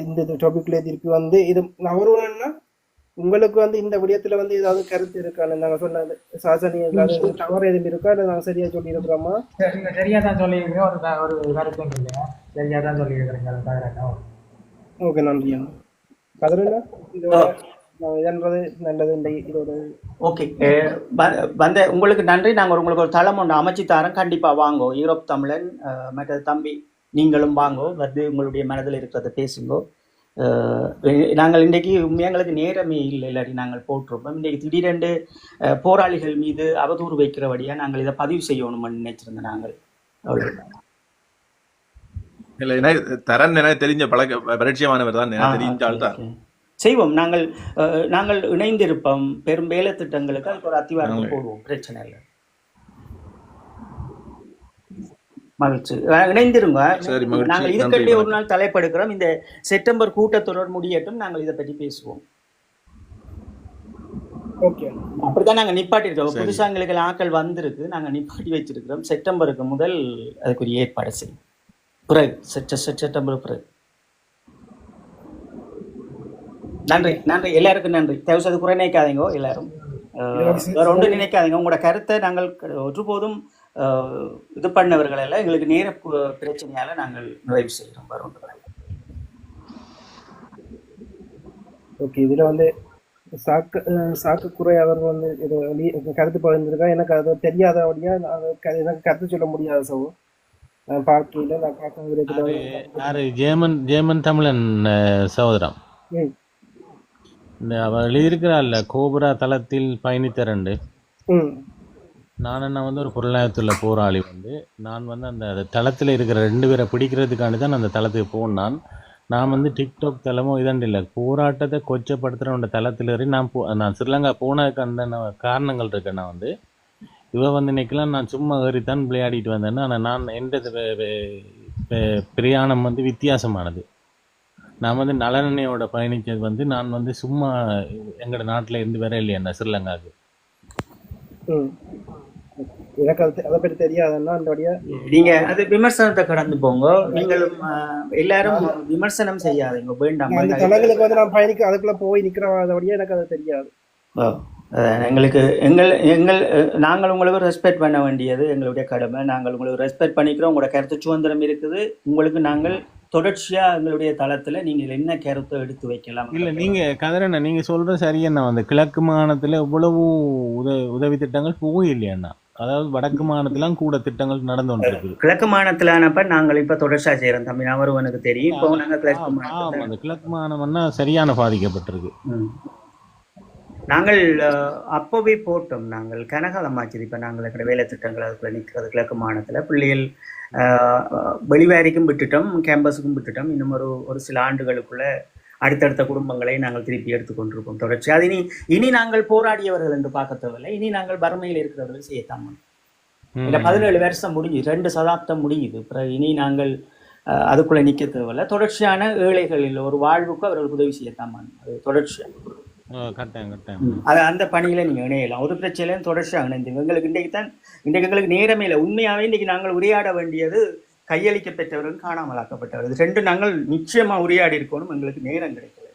இந்த டாபிக்ல திருப்பி வந்து இது நான் வருவேன்னா உங்களுக்கு வந்து இந்த விடயத்துல வந்து ஏதாவது கருத்து இருக்கான்னு நாங்க சொன்னது சாசனி ஏதாவது தவறு எதுவும் இருக்கா, இல்லை நாங்கள் சரியா சொல்லி இருக்கிறோமா? சரியா தான் சொல்லியிருக்கேன். ஒரு கருத்தும் இல்லையா, சரியா தான் சொல்லியிருக்கிறேன். ஓகே, நன்றி. கதிரண்ணா ஓகே, வந்த உங்களுக்கு நன்றி. நாங்கள் உங்களுக்கு ஒரு தளம் ஒன்று அமைச்சு தரோம், கண்டிப்பா வாங்கோ. ஈரோப் தமிழன் மற்ற தம்பி நீங்களும் வாங்கோ, வந்து உங்களுடைய மனதில் இருக்கிறத பேசுங்கோ. நாங்கள் இன்றைக்கு எங்களுக்கு நேரமே இல்லை, இல்லாட்டி நாங்கள் போட்டிருப்போம். இன்றைக்கு திடீரென்று போராளிகள் மீது அவதூறு வைக்கிறபடியா நாங்கள் இதை பதிவு செய்யணும்னு நினைச்சிருந்தோம். நாங்கள் இல்லை தரன் எனக்கு தெரிஞ்ச பரிச்சயமானவர் தான், தெரிஞ்சால் தான் செய்வோம். நாங்கள் இணைந்திருப்போம். பெரும் வேலை திட்டங்களுக்கு அதுக்கு ஒரு அத்திவாரம் போடுவோம், பிரச்சனை இல்லை. மகிழ்ச்சி, இணைந்திருங்க. நாங்கள் இதுக்கட்டே ஒரு நாள் தலைப்படுகிறோம். இந்த செப்டம்பர் கூட்டத்தொடர் முடியட்டும், நாங்கள் இதை பற்றி பேசுவோம். ஓகே. அப்படித்தான் நாங்கள் நிப்பாட்டியிருக்கோம். புதுசாக எங்களுக்கு ஆக்கள் வந்திருக்கு, நாங்கள் நிப்பாட்டி வச்சிருக்கிறோம். செப்டம்பருக்கு முதல் அதுக்குரிய ஏற்பாடு செய்யும். பிறகு செப்டம்பர் பிறகு. நன்றி நன்றி எல்லாருக்கும் நன்றி. தயவுசெய்து குறை நினைக்காதீங்க எல்லாரும். வேற ஒன்று நினைக்காதீங்க. உங்களோட கருத்தை நாங்கள் ஒருபோதும் இது பண்ணவர்கள் எல்லாம் எங்களுக்கு நேர பிரச்சனையால நாங்கள் நிறைவு செய்கிறோம். வேற ஒன்று. ஓகே. இதில் வந்து சாக்கு குறை அவர் வந்து இது கருத்து பகிர்ந்துருக்கா. எனக்கு அது தெரியாதபடியா எனக்கு கருத்து சொல்ல முடியாத சோ நான் பார்க்கல. நான் யாரு ஜேமன் தமிழன் சகோதரம் இந்த அவர் எழுதியிருக்கிறாள்ல கோபுரா தளத்தில் பயணித்தரண்டு. நான் வந்து ஒரு பொருளாதாரத்துள்ள போராளி வந்து நான் வந்து அந்த தளத்தில் இருக்கிற 2 பேரை பிடிக்கிறதுக்காண்டி தான் அந்த தளத்துக்கு போனான். நான் வந்து டிக்டாக் தளமோ இதாண்டு இல்லை, போராட்டத்தை கொச்சப்படுத்துகிற தளத்தில் ஏறி நான் ஸ்ரீலங்கா போனதுக்கு அந்த காரணங்கள் இருக்கேன். நான் வந்து வந்து நினைக்கலாம் நான் சும்மா ஏறித்தான் விளையாடிட்டு வந்தேன்னா. ஆனால் நான் எந்த பிரயாணம் வந்து வித்தியாசமானது. நான் வந்து நலனையோட பயணித்தது வந்து நான் வந்து சும்மா எங்களோட நாட்டில் இருந்து வர இல்லையா ஸ்ரீலங்காவுக்கு. எனக்கு அதை பற்றி தெரியாதுன்னா நீங்க அது விமர்சனத்தை கடந்து போங்க. நீங்களும் எல்லாரும் விமர்சனம் செய்யாதீங்க வேண்டாம். அந்த தலங்களுக்கு வந்து நான் பயணிக்க அதுக்குள்ள போய் நிக்கிறவடியா எனக்கு அது தெரியாது. எங்களுக்கு நாங்கள் உங்களுக்கு ரெஸ்பெக்ட் பண்ண வேண்டியது எங்களுடைய கடமை. நாங்கள் உங்களுக்கு ரெஸ்பெக்ட் பண்ணிக்கிறோம். உங்களோட கருத்து சுதந்திரம் இருக்குது. உங்களுக்கு நாங்கள் தொடர்ச்சியா எங்களுடைய தளத்துல நீங்கள் என்ன கருத்தை எடுத்து வைக்கலாம். இல்ல நீங்க கதிரண்ணா நீங்க சொல்றது சரியண்ணா. வந்து கிழக்கு மாகாணத்துல இவ்வளவு உதவி திட்டங்கள் போய் இல்லையண்ணா. அதாவது வடக்கு மாகாணத்திலாம் கூட திட்டங்கள் நடந்து கொண்டிருக்கு. கிழக்கு மாகாணத்திலானப்ப நாங்கள் இப்ப தொடர்ச்சியா செய்யறோம் தம்பி. அவரும் எனக்கு தெரியும். இப்போ நாங்கள் கிழக்கு மாகாணம்னா சரியான பாதிக்கப்பட்டிருக்கு. நாங்கள் அப்போவே போட்டோம். நாங்கள் கனகாலமாச்சு. இப்போ நாங்கள் வேலை திட்டங்கள் அதுக்குள்ள நிற்கிறது கிழக்கு மாகாணத்தில். பிள்ளைகள் வெளிவாரிக்கும் விட்டுட்டோம், கேம்பஸுக்கும் விட்டுட்டோம். இன்னும் ஒரு சில ஆண்டுகளுக்குள்ள அடுத்தடுத்த குடும்பங்களை நாங்கள் திருப்பி எடுத்துக்கொண்டிருக்கோம் தொடர்ச்சி. அது இனி நாங்கள் போராடியவர்கள் என்று பார்க்க தேவையில்லை. இனி நாங்கள் வறுமையில் இருக்கிறவர்கள் செய்யத்தான். இல்லை 17 வருஷம் முடிஞ்சு 2 சதாப்தம் முடியுது. அப்புறம் இனி நாங்கள் அதுக்குள்ள நிற்க தேவையில்லை. தொடர்ச்சியான ஏழைகளில் ஒரு வாழ்வுக்கு அவர்களுக்கு உதவி செய்யத்தான். அது தொடர்ச்சியாக அது அந்த பணியில நீங்க இணையலாம். ஒரு பிரச்சனையும் தொடர்ச்சியாக இணைந்து எங்களுக்கு இன்றைக்கு எங்களுக்கு நேரமே இல்லை. உண்மையாவே இன்னைக்கு நாங்கள் உரையாட வேண்டியது கையளிக்க பெற்றவர்கள் காணாமலாக்கப்பட்டவர்கள். 2 நாங்கள் நிச்சயமா உரையாடி இருக்கணும். எங்களுக்கு நேரம் கிடைக்கல.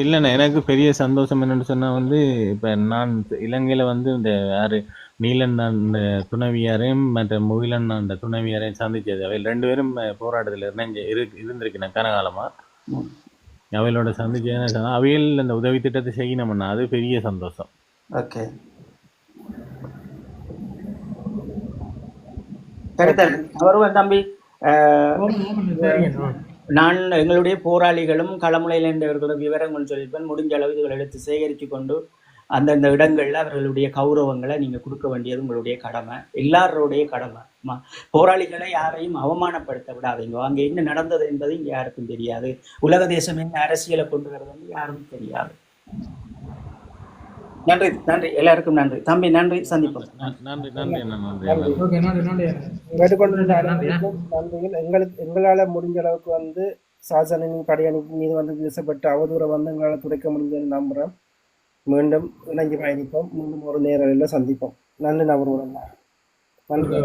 இல்லைண்ணா எனக்கு பெரிய சந்தோஷம் என்னன்னு சொன்னா வந்து இப்ப நான் இலங்கையில வந்து இந்த யாரு நீலன் அந்த துணைவியாரையும் மற்ற முகிலன் அந்த துணைவியாரையும் சந்திச்சது. அவையில் 2 பேரும் போராட்டத்தில் இருந்திருக்கேன் கனகாலமா. அவையோட சந்திச்சு அவையில் அந்த உதவி திட்டத்தை செய்யணும்னா அது பெரிய சந்தோஷம். ஓகே. தம்பி நான் எங்களுடைய போராளிகளும் களமுலையில் இருந்தவர்களோட விவரங்கள் சொல்லியிருப்பேன். முடிஞ்ச அளவு இதுகளை எடுத்து சேகரித்து கொண்டு அந்தந்த இடங்கள்ல அவர்களுடைய கௌரவங்களை நீங்க கொடுக்க வேண்டியது உங்களுடைய கடமை, எல்லாருடைய கடமை. போராளிகளை யாரையும் அவமானப்படுத்த விடாதீங்க. அங்க என்ன நடந்தது என்பது இங்க யாருக்கும் தெரியாது. உலக தேசம் என்ன அரசியலை கொண்டு வரது யாருக்கும் தெரியாது. நன்றி நன்றி எல்லாருக்கும் நன்றி தம்பி. நன்றி, சந்திப்போம். எங்களால முடிஞ்ச அளவுக்கு வந்து சாசனின் படையணிக்கு மீது வந்து வீசப்பட்ட அவதூறை வந்து எங்களால் துடைக்க முடிஞ்சதுன்னு நம்புறேன். மீண்டும் இணைஞ்சு பயணிப்போம். மீண்டும் ஒரு நேரில் சந்திப்போம். நன்றி. நபர் நன்றி.